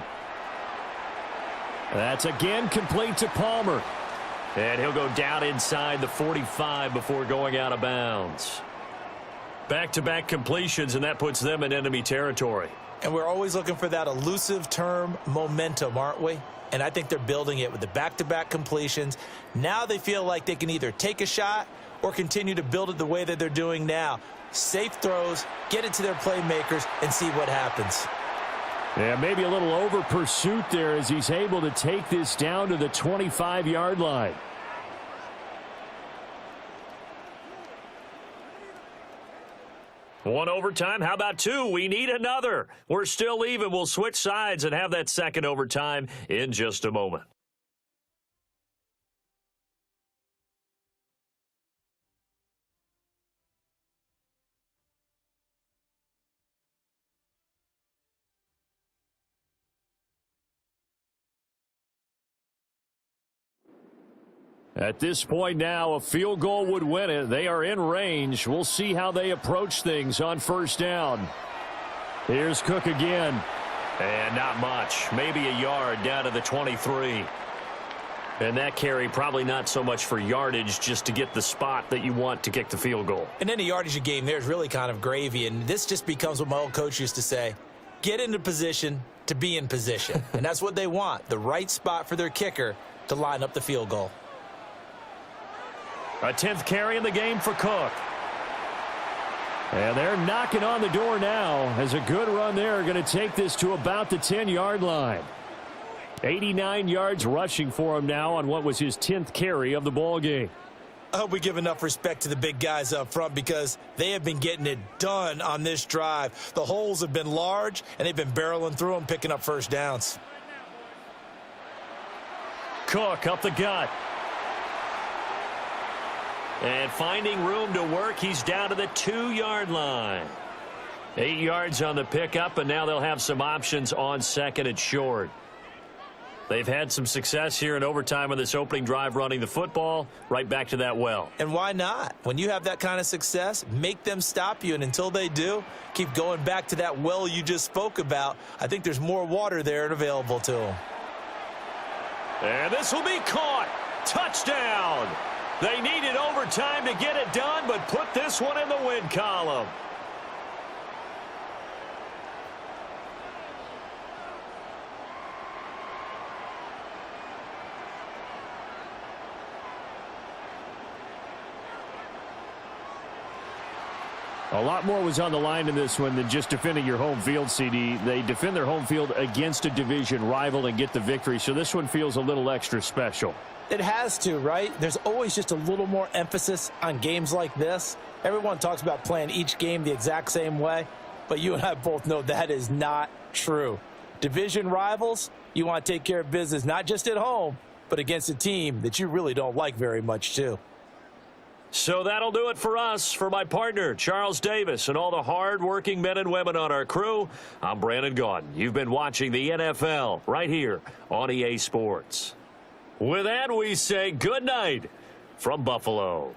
That's again complete to Palmer. And he'll go down inside the 45 before going out of bounds. Back-to-back completions, and that puts them in enemy territory. And we're always looking for that elusive term momentum, aren't we? And I think they're building it with the back-to-back completions. Now they feel like they can either take a shot or continue to build it the way that they're doing now. Safe throws, get it to their playmakers, and see what happens. Yeah, maybe a little over pursuit there as he's able to take this down to the 25-yard line. One overtime. How about two? We need another. We're still even. We'll switch sides and have that second overtime in just a moment. At this point now, a field goal would win it. They are in range. We'll see how they approach things on first down. Here's Cook again. And not much. Maybe a yard down to the 23. And that carry probably not so much for yardage, just to get the spot that you want to kick the field goal. And any yardage you gain there is really kind of gravy. And this just becomes what my old coach used to say. Get into position to be in position. And that's what they want. The right spot for their kicker to line up the field goal. A 10th carry in the game for Cook. And they're knocking on the door now as a good run there going to take this to about the 10-yard line. 89 yards rushing for him now on what was his 10th carry of the ball game. I hope we give enough respect to the big guys up front because they have been getting it done on this drive. The holes have been large, and they've been barreling through them, picking up first downs. Cook up the gut. And finding room to work, he's down to the 2-yard line. 8 yards on the pickup, and now they'll have some options on second and short. They've had some success here in overtime on this opening drive running the football. Right back to that well. And why not? When you have that kind of success, make them stop you. And until they do, keep going back to that well you just spoke about. I think there's more water there and available to them. And this will be caught. Touchdown. They needed overtime to get it done, but put this one in the win column. A lot more was on the line in this one than just defending your home field, CD. They defend their home field against a division rival and get the victory, so this one feels a little extra special. It has to, right? There's always just a little more emphasis on games like this. Everyone talks about playing each game the exact same way, but you and I both know that is not true. Division rivals, you want to take care of business not just at home, but against a team that you really don't like very much too. So that'll do it for us. For my partner, Charles Davis, and all the hard-working men and women on our crew, I'm Brandon Gaudin. You've been watching the NFL right here on EA Sports. With that, we say good night from Buffalo.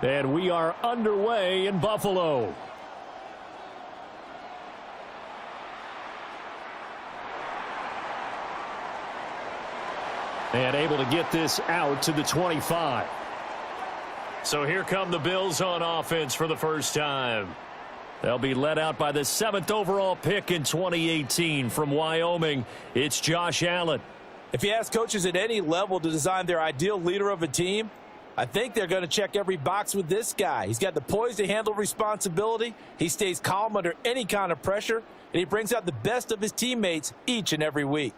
And we are underway in Buffalo. And able to get this out to the 25. So here come the Bills on offense for the first time. They'll be led out by the 7th overall pick in 2018 from Wyoming. It's Josh Allen. If you ask coaches at any level to design their ideal leader of a team, I think they're going to check every box with this guy. He's got the poise to handle responsibility. He stays calm under any kind of pressure, and he brings out the best of his teammates each and every week.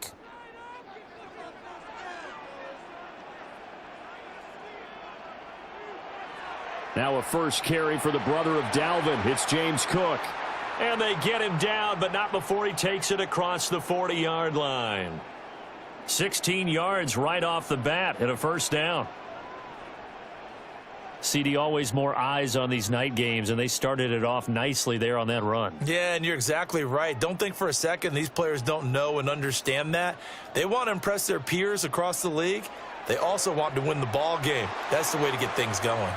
Now a first carry for the brother of Dalvin. It's James Cook. And they get him down, but not before he takes it across the 40-yard line. 16 yards right off the bat and a first down. CD, always more eyes on these night games, and they started it off nicely there on that run. Yeah, and you're exactly right. Don't think for a second these players don't know and understand that. They want to impress their peers across the league. They also want to win the ball game. That's the way to get things going.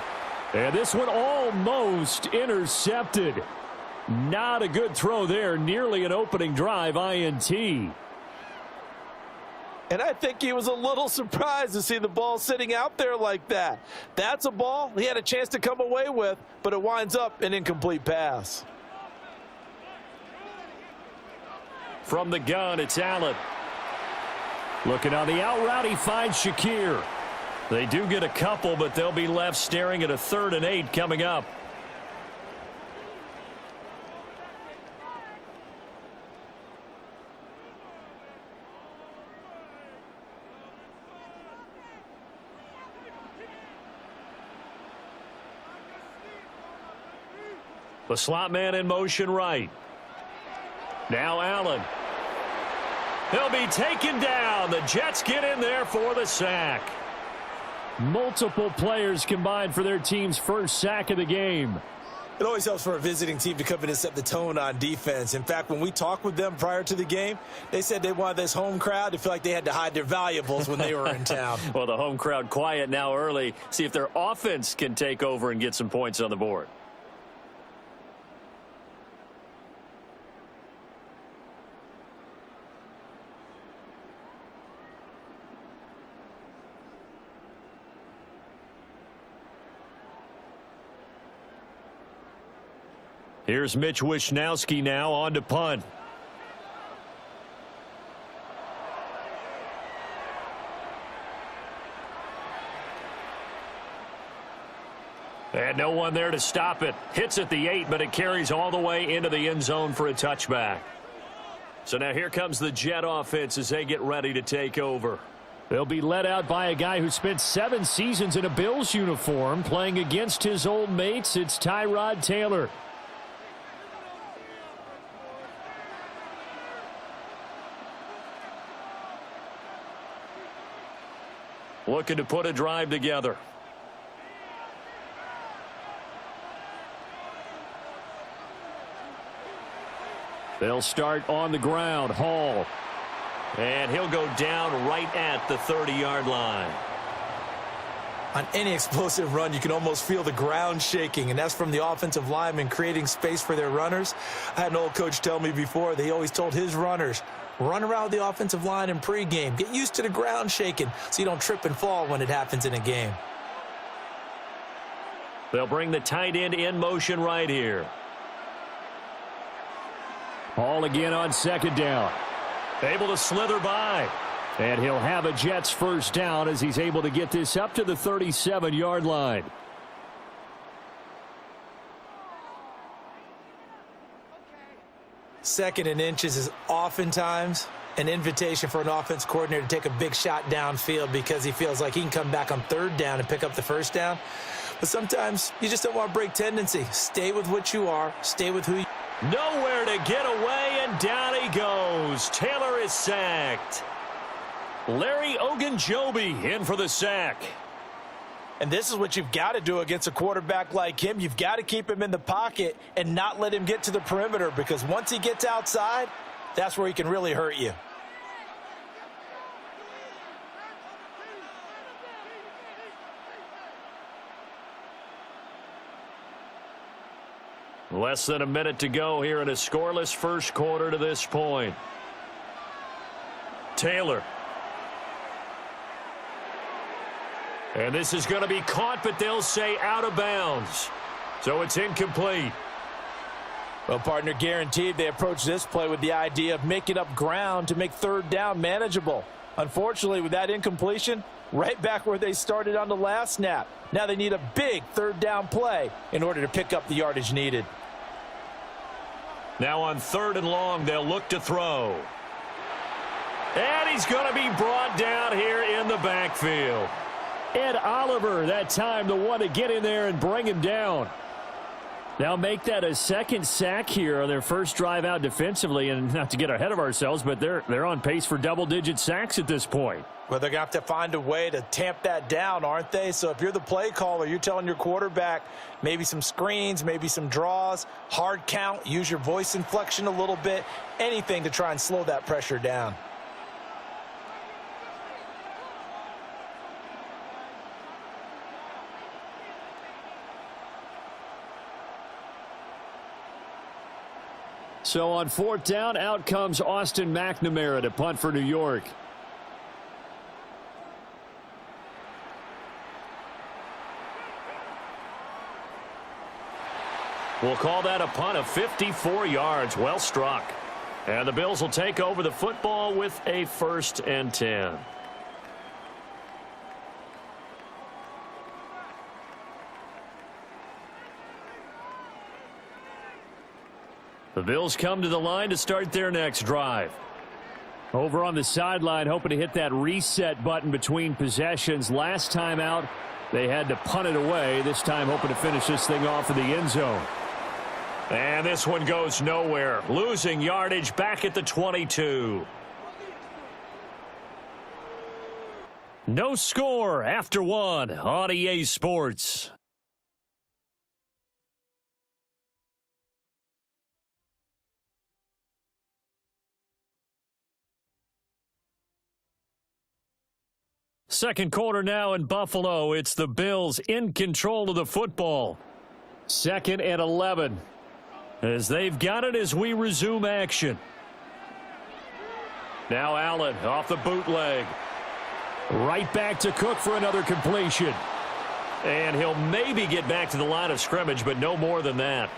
And this one almost intercepted. Not a good throw there. Nearly an opening drive INT. And I think he was a little surprised to see the ball sitting out there like that. That's a ball he had a chance to come away with, but it winds up an incomplete pass. From the gun, it's Allen. Looking on the out route, he finds Shakir. They do get a couple, but they'll be left staring at a 3rd and 8 coming up. The slot man in motion right. Now Allen. He'll be taken down. The Jets get in there for the sack. Multiple players combined for their team's first sack of the game. It always helps for a visiting team to come in and set the tone on defense. In fact, when we talked with them prior to the game, they said they wanted this home crowd to feel like they had to hide their valuables when they were in town. Well, the home crowd quiet now early. See if their offense can take over and get some points on the board. Here's Mitch Wishnowski now on to punt. And no one there to stop it. Hits at the 8, but it carries all the way into the end zone for a touchback. So now here comes the Jet offense as they get ready to take over. They'll be led out by a guy who spent 7 seasons in a Bills uniform playing against his old mates. It's Tyrod Taylor. Looking to put a drive together. They'll start on the ground. Hall. And he'll go down right at the 30-yard line. On any explosive run, you can almost feel the ground shaking, and that's from the offensive linemen creating space for their runners. I had an old coach tell me before, they always told his runners, run around the offensive line in pregame. Get used to the ground shaking so you don't trip and fall when it happens in a game. They'll bring the tight end in motion right here. Hall again on second down. Able to slither by. And he'll have a Jets first down as he's able to get this up to the 37-yard line. Second and inches is oftentimes an invitation for an offense coordinator to take a big shot downfield because he feels like he can come back on 3rd down and pick up the first down. But sometimes you just don't want to break tendency. Stay with what you are. Stay with who you are. Nowhere to get away, and down he goes. Taylor is sacked. Larry Ogunjobi in for the sack. And this is what you've got to do against a quarterback like him. You've got to keep him in the pocket and not let him get to the perimeter, because once he gets outside, that's where he can really hurt you. Less than a minute to go here in a scoreless first quarter to this point. Taylor. And this is going to be caught, but they'll say out of bounds. So it's incomplete. Well, partner, guaranteed they approach this play with the idea of making up ground to make third down manageable. Unfortunately, with that incompletion, right back where they started on the last snap. Now they need a big third down play in order to pick up the yardage needed. Now on 3rd and long, they'll look to throw. And he's going to be brought down here in the backfield. Ed Oliver, that time, the one to get in there and bring him down. Now make that a second sack here on their first drive out defensively, and not to get ahead of ourselves, but they're on pace for double-digit sacks at this point. Well, they're going to have to find a way to tamp that down, aren't they? So if you're the play caller, you're telling your quarterback maybe some screens, maybe some draws, hard count, use your voice inflection a little bit, anything to try and slow that pressure down. So on 4th down, out comes Austin McNamara to punt for New York. We'll call that a punt of 54 yards. Well struck. And the Bills will take over the football with a 1st and 10. The Bills come to the line to start their next drive. Over on the sideline, hoping to hit that reset button between possessions. Last time out, they had to punt it away. This time hoping to finish this thing off in the end zone. And this one goes nowhere. Losing yardage back at the 22. No score after one on EA Sports. Second quarter now in Buffalo. It's the Bills in control of the football. 2nd and 11. As they've got it as we resume action. Now Allen off the bootleg. Right back to Cook for another completion. And he'll maybe get back to the line of scrimmage, but no more than that.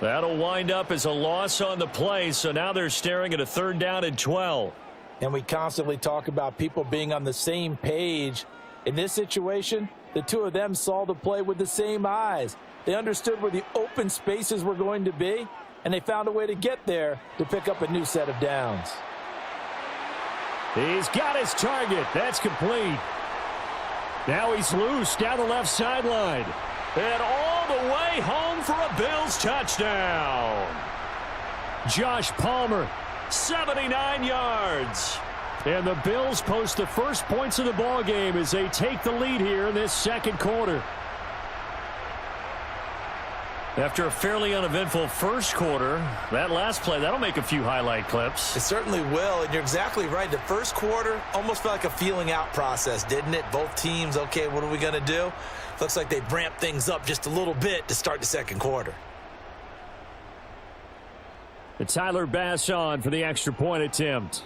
That'll wind up as a loss on the play, so now they're staring at a 3rd down and 12. And we constantly talk about people being on the same page. In this situation, the two of them saw the play with the same eyes. They understood where the open spaces were going to be, and they found a way to get there to pick up a new set of downs. He's got his target. That's complete. Now he's loose down the left sideline. And all the way home for a Bills touchdown. Josh Palmer. 79 yards. And the Bills post the first points of the ball game as they take the lead here in this second quarter. After a fairly uneventful first quarter, that last play, that'll make a few highlight clips. It certainly will, and you're exactly right. The first quarter almost felt like a feeling out process, didn't it? Both teams, okay, what are we going to do? Looks like they ramped things up just a little bit to start the second quarter. And Tyler Bass on for the extra point attempt.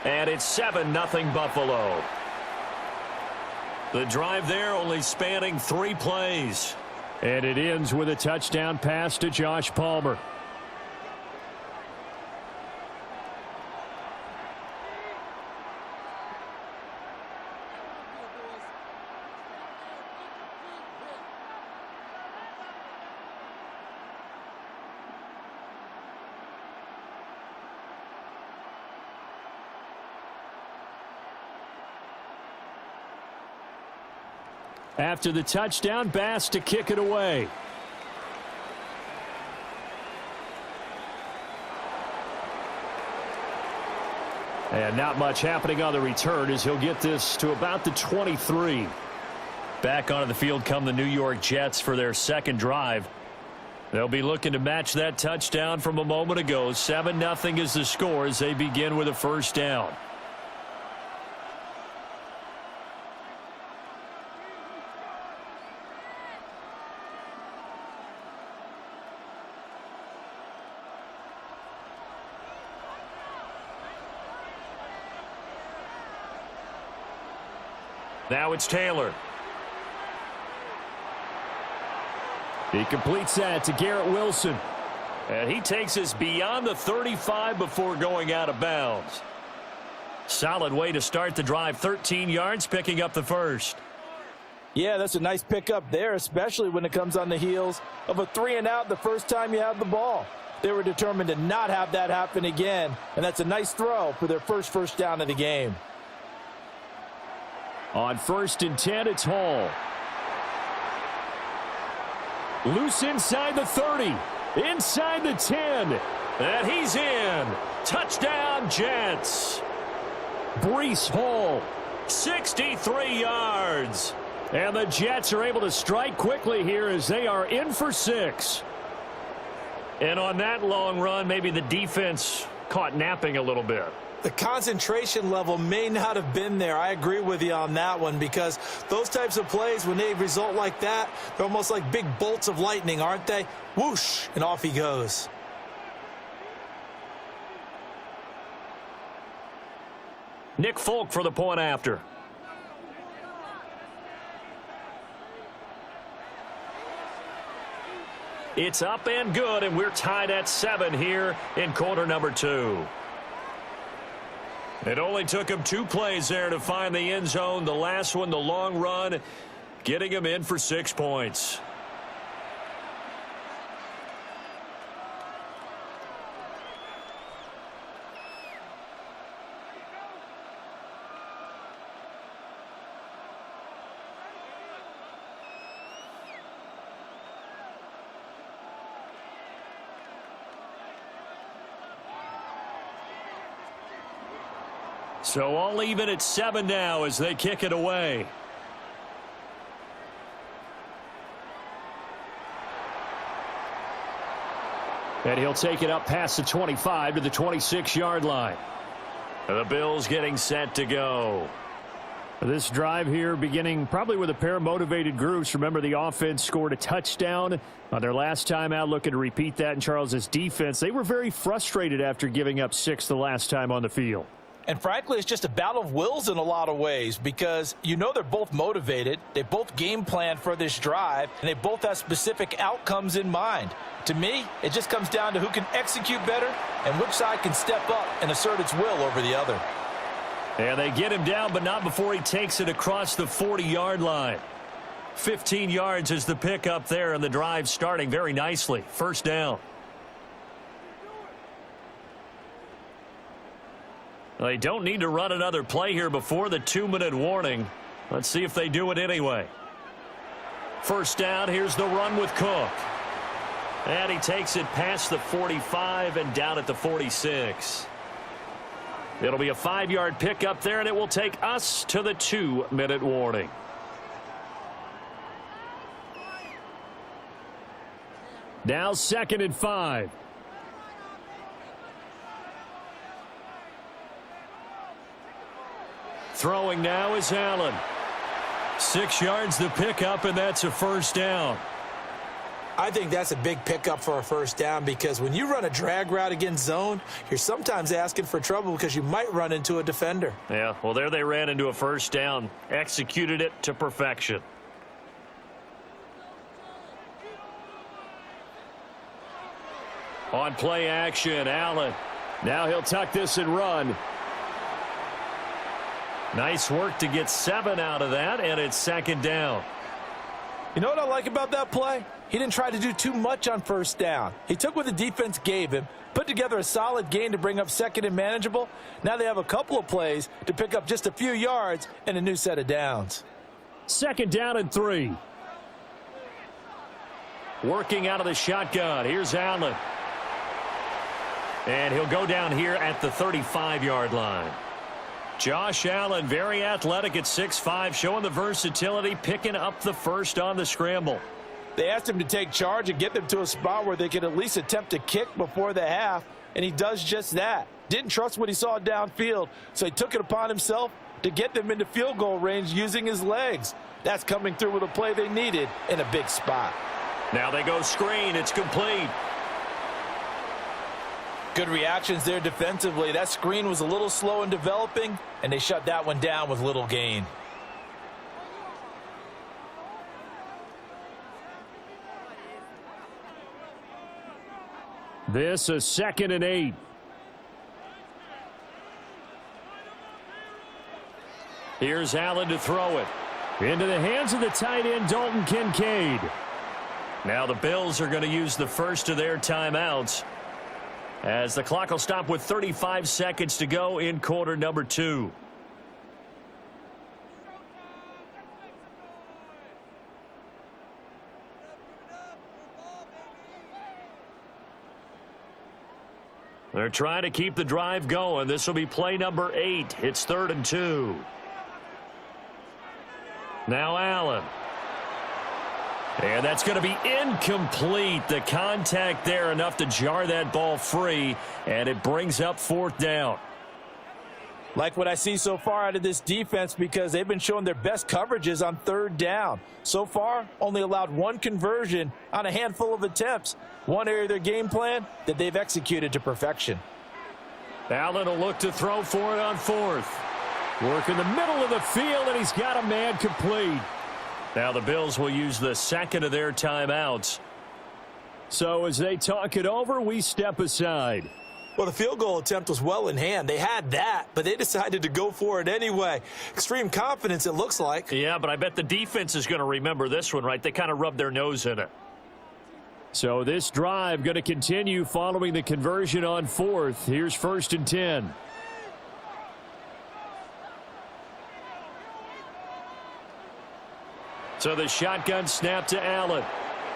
And it's 7-0 Buffalo. The drive there only spanning 3 plays. And it ends with a touchdown pass to Josh Palmer. After the touchdown, Bass to kick it away. And not much happening on the return as he'll get this to about the 23. Back onto the field come the New York Jets for their second drive. They'll be looking to match that touchdown from a moment ago. 7-0 is the score as they begin with a first down. Now it's Taylor. He completes that to Garrett Wilson. And he takes us beyond the 35 before going out of bounds. Solid way to start the drive. 13 yards, picking up the first. Yeah, that's a nice pickup there, especially when it comes on the heels of a 3-and-out the first time you have the ball. They were determined to not have that happen again, and that's a nice throw for their first down of the game. On 1st and 10, it's Hall. Loose inside the 30. Inside the 10. And he's in. Touchdown, Jets. Breece Hall. 63 yards. And the Jets are able to strike quickly here as they are in for 6. And on that long run, maybe the defense caught napping a little bit. The concentration level may not have been there. I agree with you on that one, because those types of plays, when they result like that, they're almost like big bolts of lightning, aren't they? Whoosh, and off he goes. Nick Folk for the point after. It's up and good, and we're tied at 7 here in quarter number 2. It only took him 2 plays there to find the end zone. The last one, the long run, getting him in for 6 points. So all even at 7 now as they kick it away. And he'll take it up past the 25 to the 26-yard line. The Bills getting set to go. This drive here beginning probably with a pair of motivated groups. Remember, the offense scored a touchdown on their last time out, looking to repeat that in Charles's defense. They were very frustrated after giving up 6 the last time on the field. And frankly, it's just a battle of wills in a lot of ways, because you know they're both motivated. They both game plan for this drive, and they both have specific outcomes in mind. To me, it just comes down to who can execute better and which side can step up and assert its will over the other. And they get him down, but not before he takes it across the 40-yard line. 15 yards is the pickup there, and the drive starting very nicely. First down. They don't need to run another play here before the 2-minute warning. Let's see if they do it anyway. First down, here's the run with Cook. And he takes it past the 45 and down at the 46. It'll be a 5-yard pickup there, and it will take us to the 2-minute warning. Now 2nd and 5. Throwing now is Allen. 6 yards the pickup, and that's a first down. I think that's a big pickup for a first down, because when you run a drag route against zone, you're sometimes asking for trouble because you might run into a defender. Yeah, well, there they ran into a first down. Executed it to perfection. On play action, Allen. Now he'll tuck this and run. Nice work to get 7 out of that, and it's 2nd down. You know what I like about that play? He didn't try to do too much on first down. He took what the defense gave him, put together a solid gain to bring up 2nd and manageable. Now they have a couple of plays to pick up just a few yards and a new set of downs. 2nd down and 3. Working out of the shotgun. Here's Allen. And he'll go down here at the 35-yard line. Josh Allen, very athletic at 6'5", showing the versatility, picking up the first on the scramble. They asked him to take charge and get them to a spot where they could at least attempt to kick before the half, and he does just that. Didn't trust what he saw downfield, so he took it upon himself to get them into field goal range using his legs. That's coming through with a play they needed in a big spot. Now they go screen. It's complete. Good reactions there defensively. That screen was a little slow in developing, and they shut that one down with little gain. This a 2nd and 8. Here's Allen to throw it. Into the hands of the tight end, Dalton Kincaid. Now the Bills are going to use the first of their timeouts, as the clock will stop with 35 seconds to go in quarter number 2. They're trying to keep the drive going. This will be play number 8. It's 3rd and 2. Now Allen. And that's going to be incomplete. The contact there enough to jar that ball free, and it brings up 4th down. Like what I see so far out of this defense, because they've been showing their best coverages on 3rd down. So far, only allowed 1 conversion on a handful of attempts. One area of their game plan that they've executed to perfection. Allen will look to throw for it on 4th. Work in the middle of the field, and he's got a man complete. Now the Bills will use the 2nd of their timeouts. So as they talk it over, we step aside. Well, the field goal attempt was well in hand. They had that, but they decided to go for it anyway. Extreme confidence, it looks like. Yeah, but I bet the defense is going to remember this one, right? They kind of rubbed their nose in it. So this drive going to continue following the conversion on 4th. Here's 1st and 10. So the shotgun snap to Allen.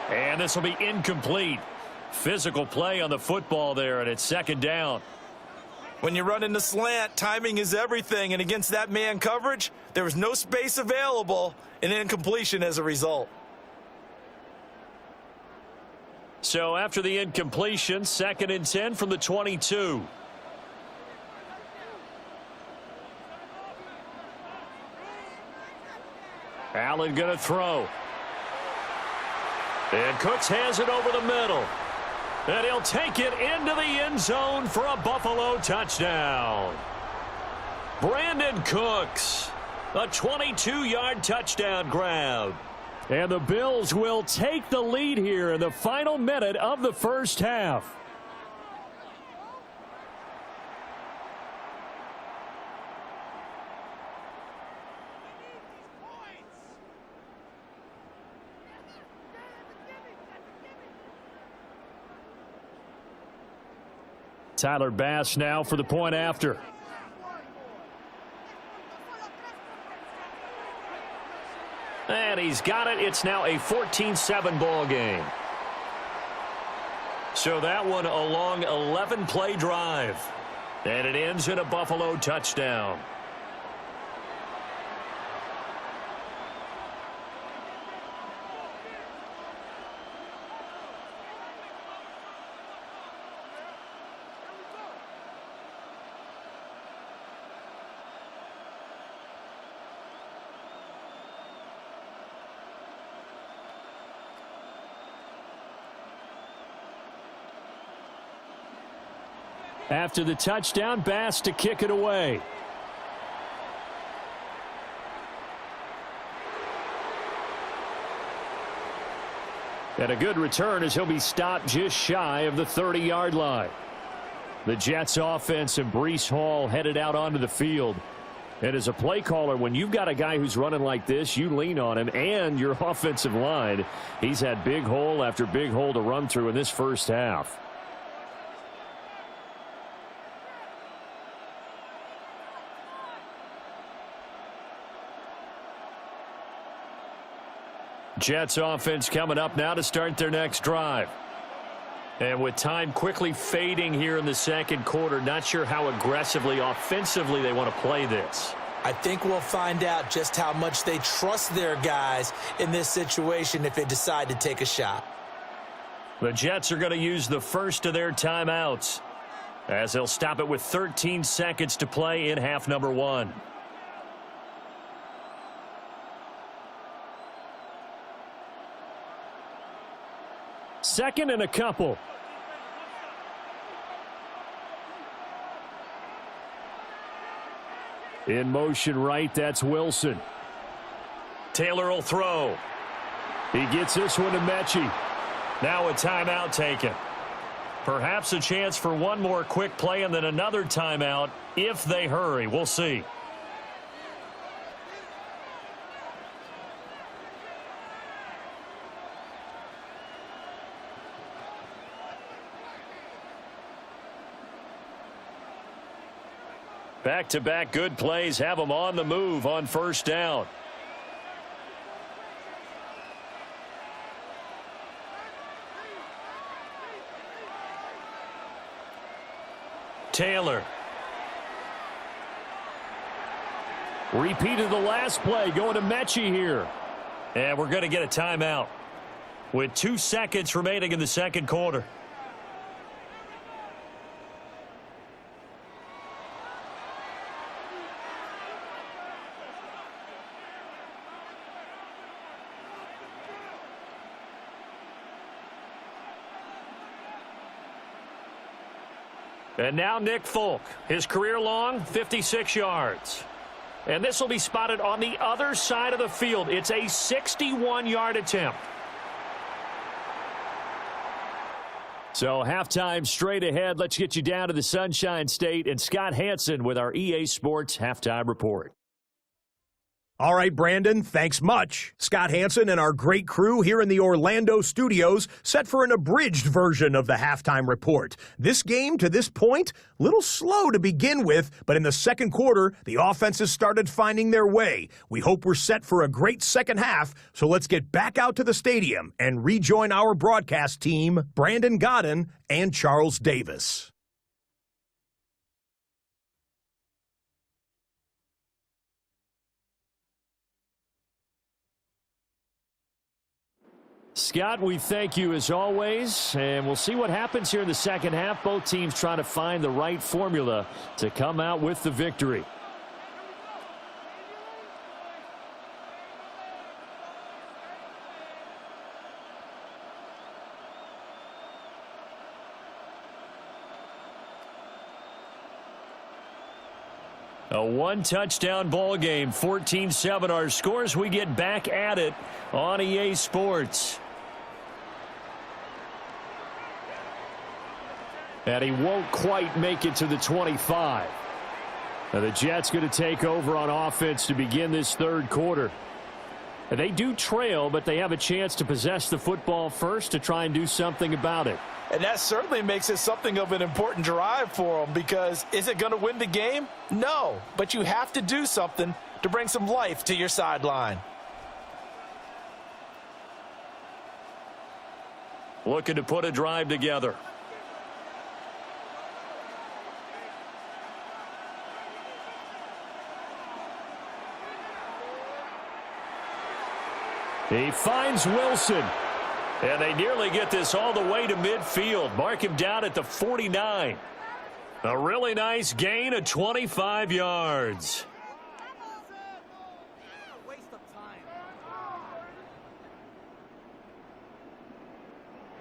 And this will be incomplete. Physical play on the football there, and it's 2nd down. When you run in the slant, timing is everything, and against that man coverage, there was no space available, and incompletion as a result. So after the incompletion, 2nd and 10 from the 22. Allen going to throw. And Cooks has it over the middle. And he'll take it into the end zone for a Buffalo touchdown. Brandon Cooks, a 22-yard touchdown grab. And the Bills will take the lead here in the final minute of the first half. Tyler Bass now for the point after. And he's got it. It's now a 14-7 ball game. So that one a long 11-play drive. And it ends in a Buffalo touchdown. After the touchdown, Bass to kick it away. And a good return as he'll be stopped just shy of the 30-yard line. The Jets offense and Breece Hall headed out onto the field. And as a play caller, when you've got a guy who's running like this, you lean on him and your offensive line. He's had big hole after big hole to run through in this first half. Jets offense coming up now to start their next drive. And with time quickly fading here in the second quarter, not sure how aggressively, offensively they want to play this. I think we'll find out just how much they trust their guys in this situation if they decide to take a shot. The Jets are going to use the first of their timeouts, as they'll stop it with 13 seconds to play in half number 1. Second and a couple. In motion right, that's Wilson. Taylor will throw. He gets this one to Mechie. Now a timeout taken. Perhaps a chance for one more quick play and then another timeout if they hurry. We'll see. Back-to-back good plays have them on the move on first down. Taylor. Repeated the last play, going to Mechie here. And we're going to get a timeout with 2 seconds remaining in the second quarter. And now Nick Folk, his career long, 56 yards. And this will be spotted on the other side of the field. It's a 61-yard attempt. So halftime straight ahead. Let's get you down to the Sunshine State and Scott Hansen with our EA Sports Halftime Report. All right, Brandon, thanks much. Scott Hansen and our great crew here in the Orlando studios set for an abridged version of the halftime report. This game, to this point, a little slow to begin with, but in the second quarter, the offenses started finding their way. We hope we're set for a great second half, so let's get back out to the stadium and rejoin our broadcast team, Brandon Godden and Charles Davis. Scott, we thank you as always, and we'll see what happens here in the second half. Both teams trying to find the right formula to come out with the victory. A one-touchdown ball game, 14-7 our scores. We get back at it on EA Sports. And he won't quite make it to the 25. Now the Jets going to take over on offense to begin this third quarter. And they do trail, but they have a chance to possess the football first to try and do something about it. And that certainly makes it something of an important drive for them, because is it going to win the game? No, but you have to do something to bring some life to your sideline. Looking to put a drive together. He finds Wilson. And they nearly get this all the way to midfield. Mark him down at the 49. A really nice gain of 25 yards.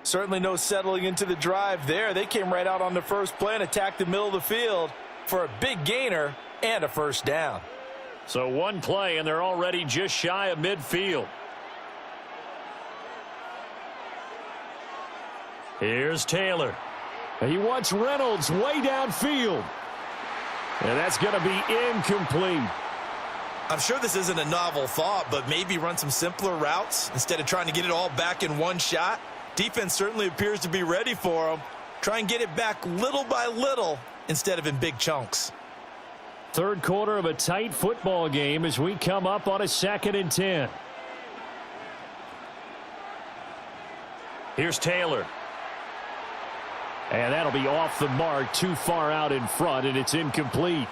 Certainly no settling into the drive there. They came right out on the first play and attacked the middle of the field for a big gainer and a first down. So one play and they're already just shy of midfield. Here's Taylor. He wants Reynolds way downfield. And that's going to be incomplete. I'm sure this isn't a novel thought, but maybe run some simpler routes instead of trying to get it all back in one shot. Defense certainly appears to be ready for him. Try and get it back little by little instead of in big chunks. Third quarter of a tight football game as we come up on a 2nd and 10. Here's Taylor. And that'll be off the mark, too far out in front, and it's incomplete.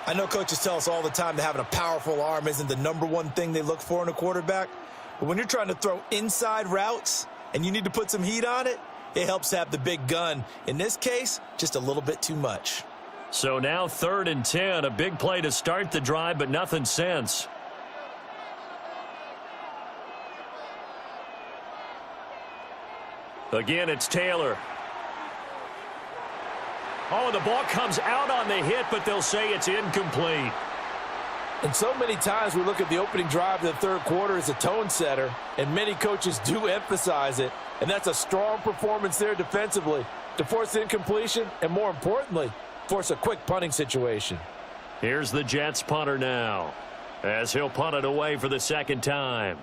I know coaches tell us all the time that having a powerful arm isn't the #1 thing they look for in a quarterback. But when you're trying to throw inside routes and you need to put some heat on it, it helps have the big gun. In this case, just a little bit too much. So now 3rd and 10, a big play to start the drive, but nothing since. Again, it's Taylor. Oh, the ball comes out on the hit, but they'll say it's incomplete. And so many times we look at the opening drive of the third quarter as a tone setter, and many coaches do emphasize it, and that's a strong performance there defensively. to force the incompletion and, more importantly, force a quick punting situation. Here's the Jets punter now, as he'll punt it away for the second time.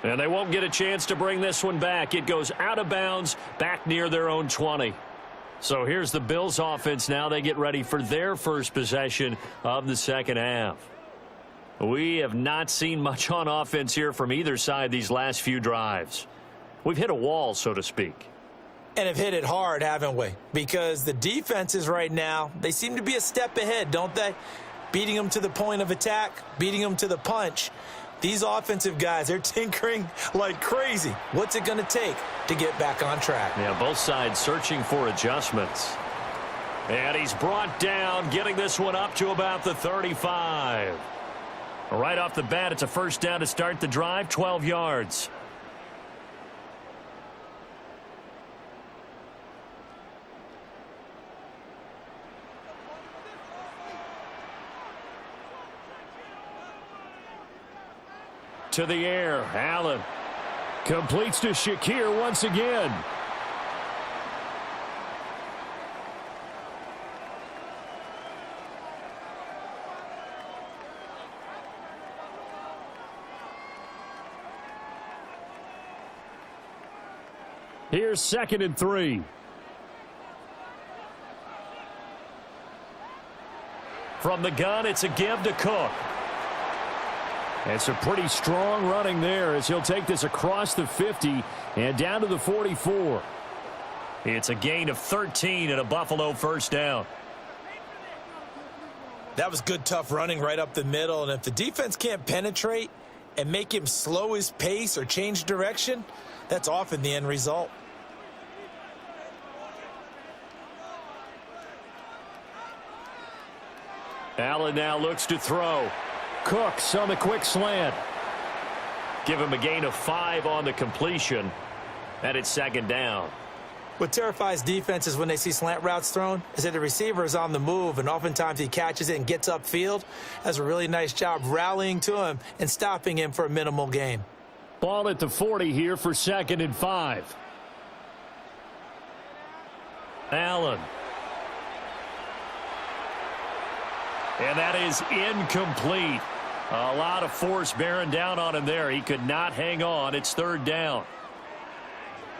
And they won't get a chance to bring this one back. It goes out of bounds, back near their own 20. So here's the Bills offense now. They get ready for their first possession of the second half. We have not seen much on offense here from either side these last few drives. We've hit a wall, so to speak. And have hit it hard, haven't we? Because the defenses right now, they seem to be a step ahead, don't they? Beating them to the point of attack, beating them to the punch. These offensive guys, they're tinkering like crazy. What's it going to take to get back on track? Yeah, both sides searching for adjustments. And he's brought down, getting this one up to about the 35. Right off the bat, it's a first down to start the drive, 12 yards. To the air, Allen Completes to Shakir once again. Here's 2nd and 3. From the gun, it's a give to Cook. It's a pretty strong running there as he'll take this across the 50 and down to the 44. It's a gain of 13 and a Buffalo first down. That was good, tough running right up the middle. And if the defense can't penetrate and make him slow his pace or change direction, that's often the end result. Allen now looks to throw. Cooks on the quick slant. Give him a gain of 5 on the completion. And it's 2nd down. What terrifies defenses when they see slant routes thrown is that the receiver is on the move, and oftentimes he catches it and gets upfield. Does a really nice job rallying to him and stopping him for a minimal gain. Ball at the 40 here for 2nd and 5. Allen. And that is incomplete. A lot of force bearing down on him there. He could not hang on. It's 3rd down.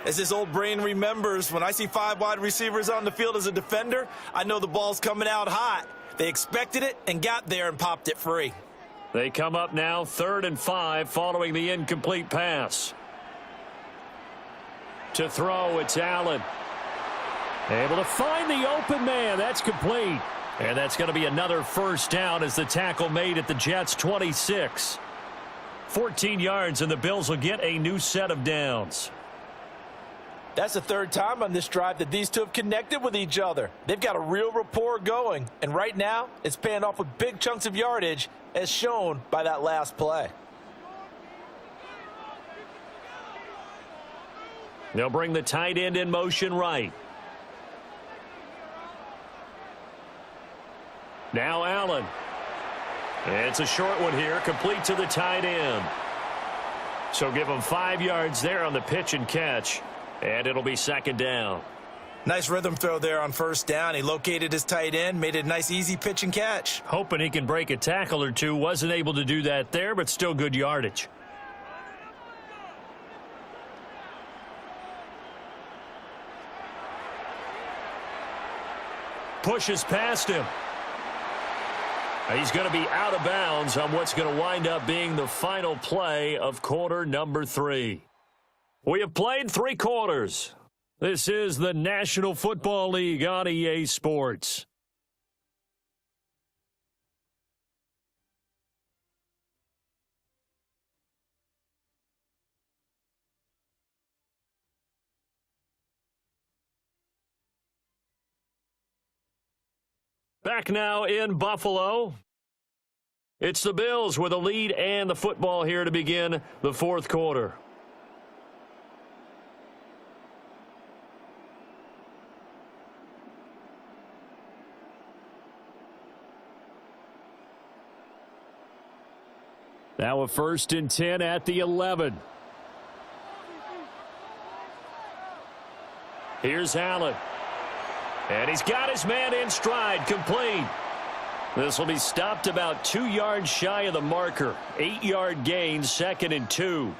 As his old brain remembers, when I see 5 wide receivers on the field as a defender, I know the ball's coming out hot. They expected it and got there and popped it free. They come up now 3rd and 5 following the incomplete pass. To throw, it's Allen. Able to find the open man. That's complete. And that's going to be another first down as the tackle made at the Jets' 26. 14 yards, and the Bills will get a new set of downs. That's the 3rd time on this drive that these two have connected with each other. They've got a real rapport going, and right now it's paying off with big chunks of yardage, as shown by that last play. They'll bring the tight end in motion right. Now Allen. It's a short one here, complete to the tight end. So give him 5 yards there on the pitch and catch, and it'll be 2nd down. Nice rhythm throw there on 1st down. He located his tight end, made it a nice easy pitch and catch. Hoping he can break a tackle or two. Wasn't able to do that there, but still good yardage. Pushes past him. He's going to be out of bounds on what's going to wind up being the final play of quarter number 3. We have played 3 quarters. This is the National Football League on EA Sports. Back now in Buffalo. It's the Bills with a lead and the football here to begin the 4th quarter. Now a 1st and 10 at the 11. Here's Allen. And he's got his man in stride, complete. This will be stopped about 2 yards shy of the marker. 8-yard gain, 2nd and 2.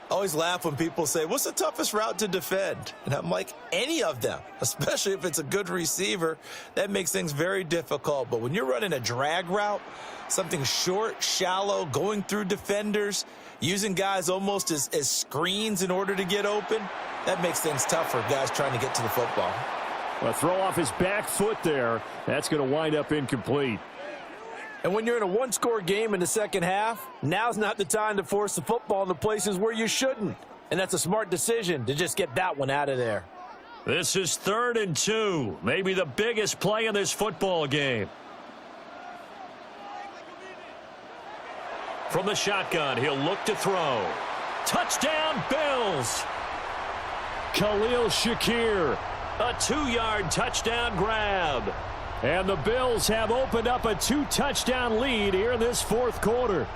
I always laugh when people say, what's the toughest route to defend? And I'm like, any of them, especially if it's a good receiver. That makes things very difficult. But when you're running a drag route, something short, shallow, going through defenders, using guys almost as screens in order to get open, that makes things tough for guys trying to get to the football. A throw off his back foot there. That's going to wind up incomplete. And when you're in a one-score game in the second half, now's not the time to force the football in the places where you shouldn't. And that's a smart decision to just get that one out of there. This is 3rd and 2. Maybe the biggest play in this football game. From the shotgun, he'll look to throw. Touchdown, Bills! Khalil Shakir. A 2-yard touchdown grab. And the Bills have opened up a 2-touchdown lead here in this 4th quarter.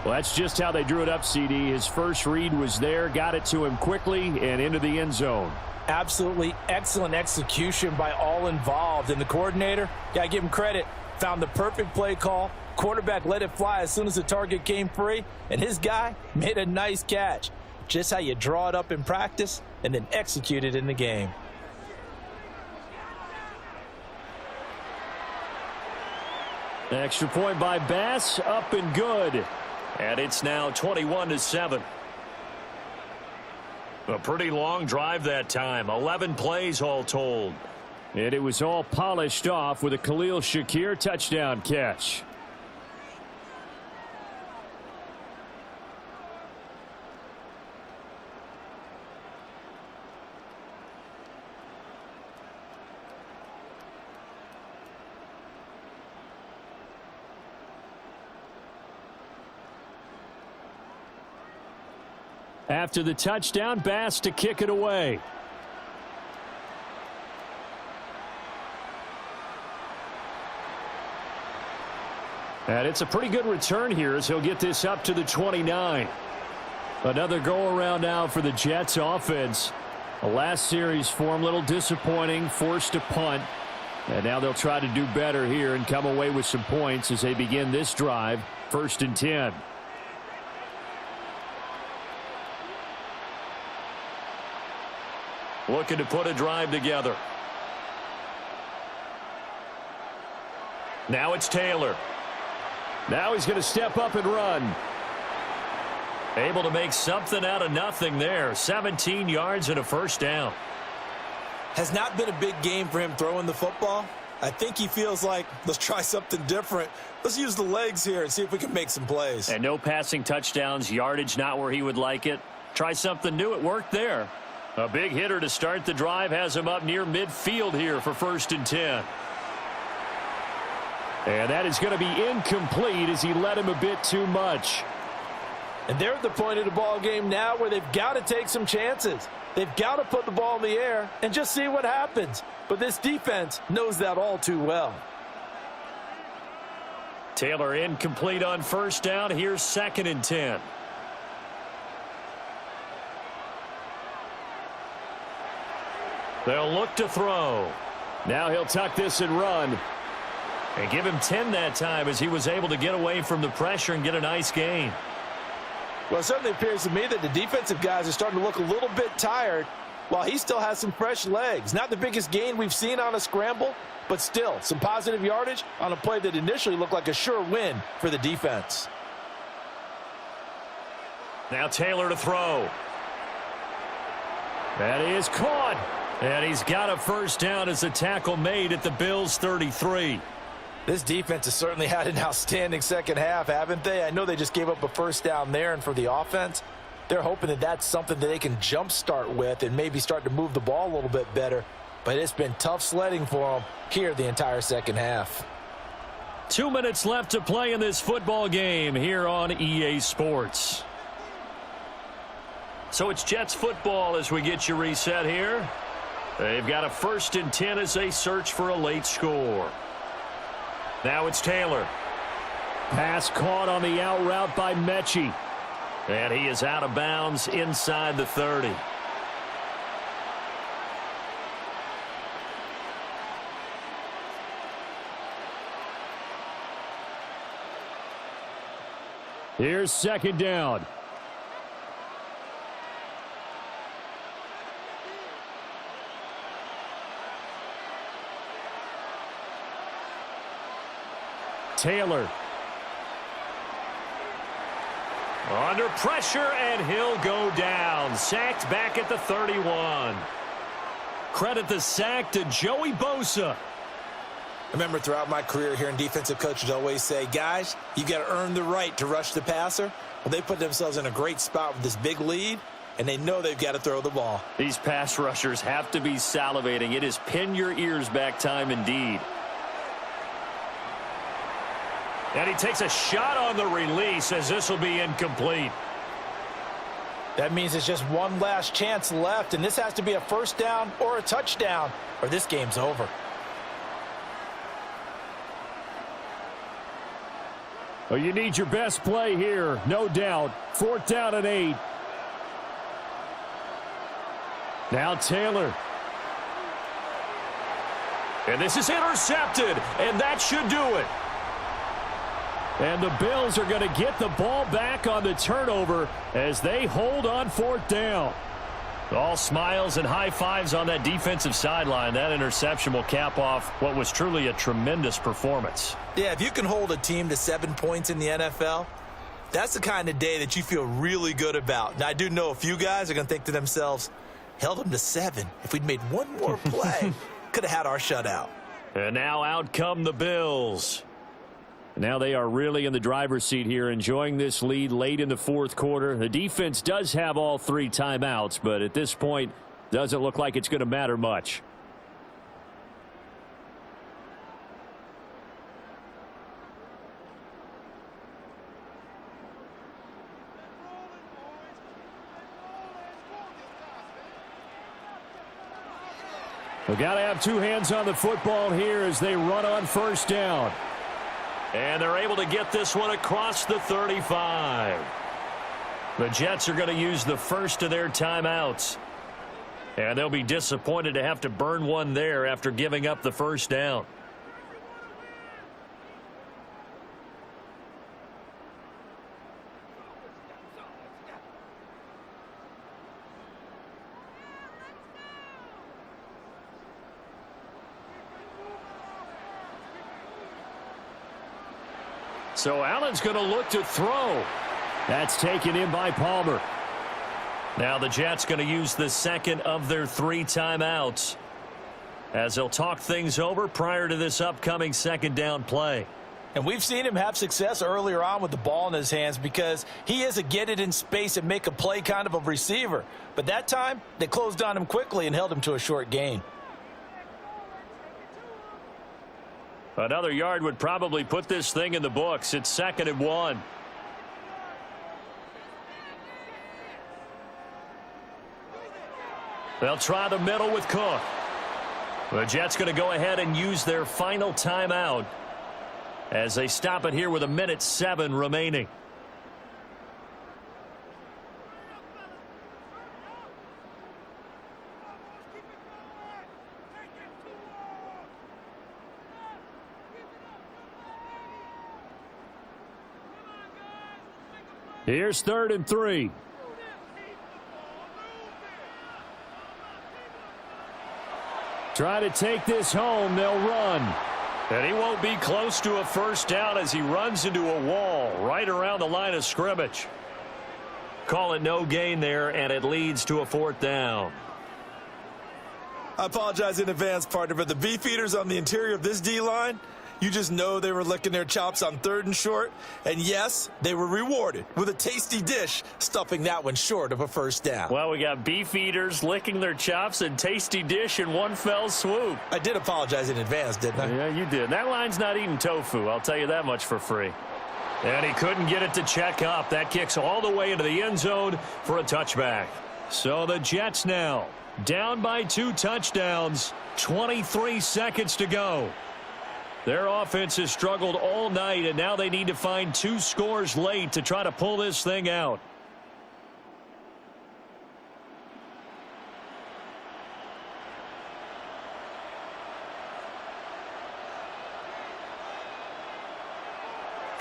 Well, that's just how they drew it up, CD. His first read was there, got it to him quickly and into the end zone. Absolutely excellent execution by all involved. And the coordinator, gotta give him credit, found the perfect play call. Quarterback let it fly as soon as the target came free, and his guy made a nice catch. Just how you draw it up in practice and then execute it in the game. Extra point by Bass, up and good. And it's now 21-7. A pretty long drive that time. 11 plays all told. And it was all polished off with a Khalil Shakir touchdown catch. After the touchdown, Bass to kick it away. And it's a pretty good return here as he'll get this up to the 29. Another go-around now for the Jets offense. The last series for him, a little disappointing, forced to punt. And now they'll try to do better here and come away with some points as they begin this drive, 1st and 10. Looking to put a drive together. Now it's Taylor. Now he's going to step up and run. Able to make something out of nothing there. 17 yards and a first down. Has not been a big game for him throwing the football. I think he feels like, let's try something different. Let's use the legs here and see if we can make some plays. And no passing touchdowns, yardage not where he would like it. Try something new. It worked there. A big hitter to start the drive has him up near midfield here for 1st and 10. And that is going to be incomplete as he led him a bit too much. And they're at the point of the ball game now where they've got to take some chances. They've got to put the ball in the air and just see what happens. But this defense knows that all too well. Taylor incomplete on 1st down. Here's 2nd and 10. They'll look to throw. Now he'll tuck this and run. And give him 10 that time as he was able to get away from the pressure and get a nice gain. Well, it certainly appears to me that the defensive guys are starting to look a little bit tired while he still has some fresh legs. Not the biggest gain we've seen on a scramble, but still some positive yardage on a play that initially looked like a sure win for the defense. Now Taylor to throw. That is caught. And he's got a first down as a tackle made at the Bills' 33. This defense has certainly had an outstanding second half, haven't they? I know they just gave up a first down there, and for the offense, they're hoping that that's something that they can jumpstart with and maybe start to move the ball a little bit better. But it's been tough sledding for them here the entire second half. 2 minutes left to play in this football game here on EA Sports. So it's Jets football as we get you reset here. They've got a 1st and 10 as they search for a late score. Now it's Taylor. Pass caught on the out route by Mechie. And he is out of bounds inside the 30. Here's second down. Taylor. Under pressure, and he'll go down. Sacked back at the 31. Credit the sack to Joey Bosa. I remember throughout my career hearing defensive coaches always say, guys, you got to earn the right to rush the passer. Well, they put themselves in a great spot with this big lead, and they know they've got to throw the ball. These pass rushers have to be salivating. It is pin your ears back time indeed. And he takes a shot on the release as this will be incomplete. That means it's just one last chance left, and this has to be a first down or a touchdown, or this game's over. Well, you need your best play here, no doubt. 4th down and 8. Now Taylor. And this is intercepted, and that should do it. And the Bills are going to get the ball back on the turnover as they hold on 4th down. All smiles and high fives on that defensive sideline. That interception will cap off what was truly a tremendous performance. Yeah, if you can hold a team to 7 points in the NFL, that's the kind of day that you feel really good about. Now, I do know a few guys are going to think to themselves, held them to 7. If we'd made one more play, could have had our shutout. And now out come the Bills. Now they are really in the driver's seat here, enjoying this lead late in the 4th quarter. The defense does have all 3 timeouts, but at this point, doesn't look like it's going to matter much. We've got to have 2 hands on the football here as they run on first down. And they're able to get this one across the 35. The Jets are going to use the first of their timeouts. And they'll be disappointed to have to burn one there after giving up the first down. So Allen's going to look to throw. That's taken in by Palmer. Now the Jets going to use the second of their 3 timeouts as they'll talk things over prior to this upcoming second down play. And we've seen him have success earlier on with the ball in his hands because he is a get it in space and make a play kind of a receiver. But that time, they closed on him quickly and held him to a short gain. Another yard would probably put this thing in the books. It's 2nd and 1. They'll try the middle with Cook. The Jets going to go ahead and use their final timeout as they stop it here with 1:07 remaining. Here's 3rd and 3. Try to take this home. They'll run. And he won't be close to a first down as he runs into a wall right around the line of scrimmage. Call it no gain there, and it leads to a 4th down. I apologize in advance, partner, but the beefeaters on the interior of this D-line, you just know they were licking their chops on 3rd and short. And yes, they were rewarded with a tasty dish, stuffing that one short of a first down. Well, we got beef eaters licking their chops and tasty dish in one fell swoop. I did apologize in advance, didn't I? Yeah, you did. That line's not eating tofu, I'll tell you that much for free. And he couldn't get it to check up. That kicks all the way into the end zone for a touchback. So the Jets now down by 2 touchdowns, 23 seconds to go. Their offense has struggled all night, and now they need to find 2 scores late to try to pull this thing out.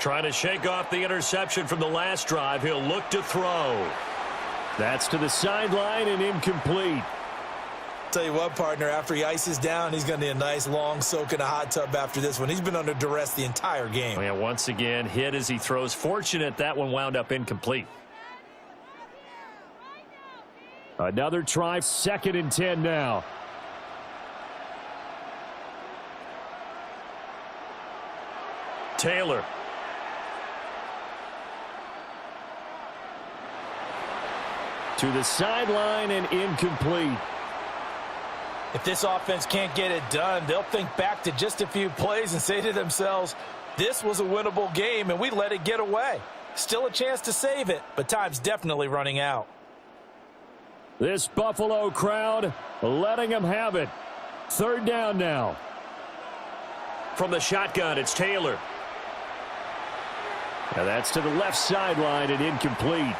Trying to shake off the interception from the last drive. He'll look to throw. That's to the sideline and incomplete. Tell you what, partner, after he ices down, he's going to need a nice long soak in a hot tub after this one. He's been under duress the entire game. Yeah, once again, hit as he throws. Fortunate that one wound up incomplete. Another try, 2nd and 10 now. Taylor. To the sideline and incomplete. If this offense can't get it done, they'll think back to just a few plays and say to themselves, this was a winnable game and we let it get away. Still a chance to save it, but time's definitely running out. This Buffalo crowd letting them have it. 3rd down now. From the shotgun, it's Taylor. Now that's to the left sideline and incomplete.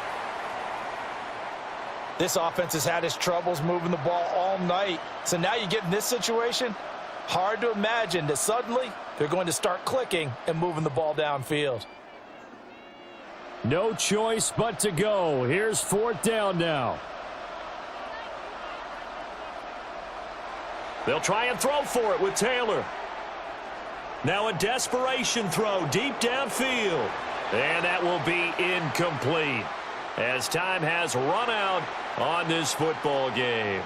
This offense has had its troubles moving the ball all night. So now you get in this situation, hard to imagine that suddenly they're going to start clicking and moving the ball downfield. No choice but to go. Here's 4th down now. They'll try and throw for it with Taylor. Now a desperation throw deep downfield. And that will be incomplete as time has run out on this football game.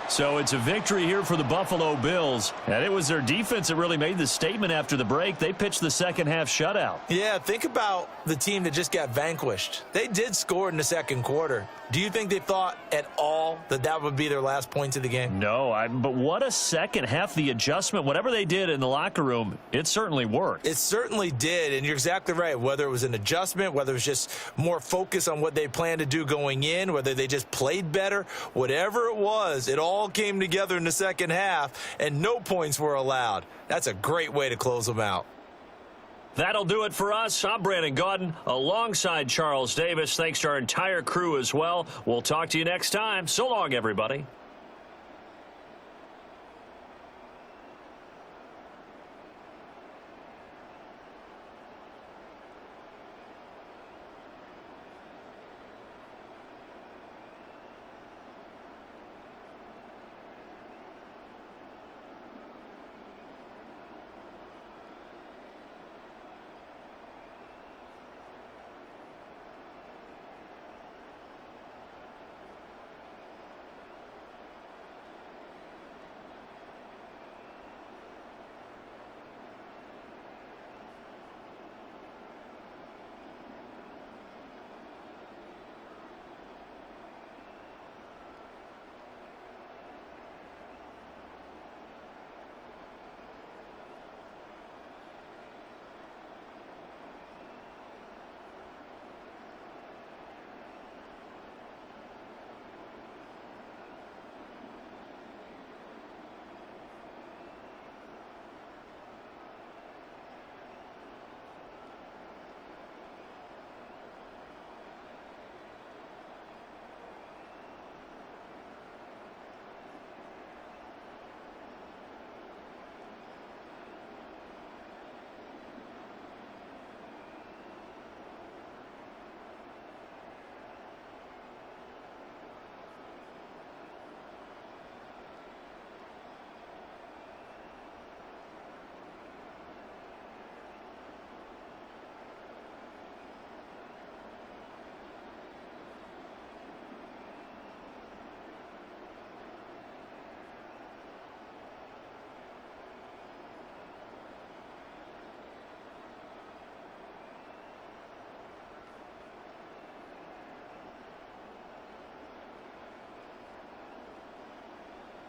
So it's a victory here for the Buffalo Bills. And it was their defense that really made the statement after the break. They pitched the second half shutout. Yeah, think about the team that just got vanquished. They did score in the 2nd quarter. Do you think they thought at all that that would be their last points of the game? No, but what a second half. The adjustment, whatever they did in the locker room, it certainly worked. It certainly did, and you're exactly right. Whether it was an adjustment, whether it was just more focus on what they planned to do going in, whether they just played better, whatever it was, it all came together in the second half, and no points were allowed. That's a great way to close them out. That'll do it for us. I'm Brandon Gaudin alongside Charles Davis. Thanks to our entire crew as well. We'll talk to you next time. So long, everybody.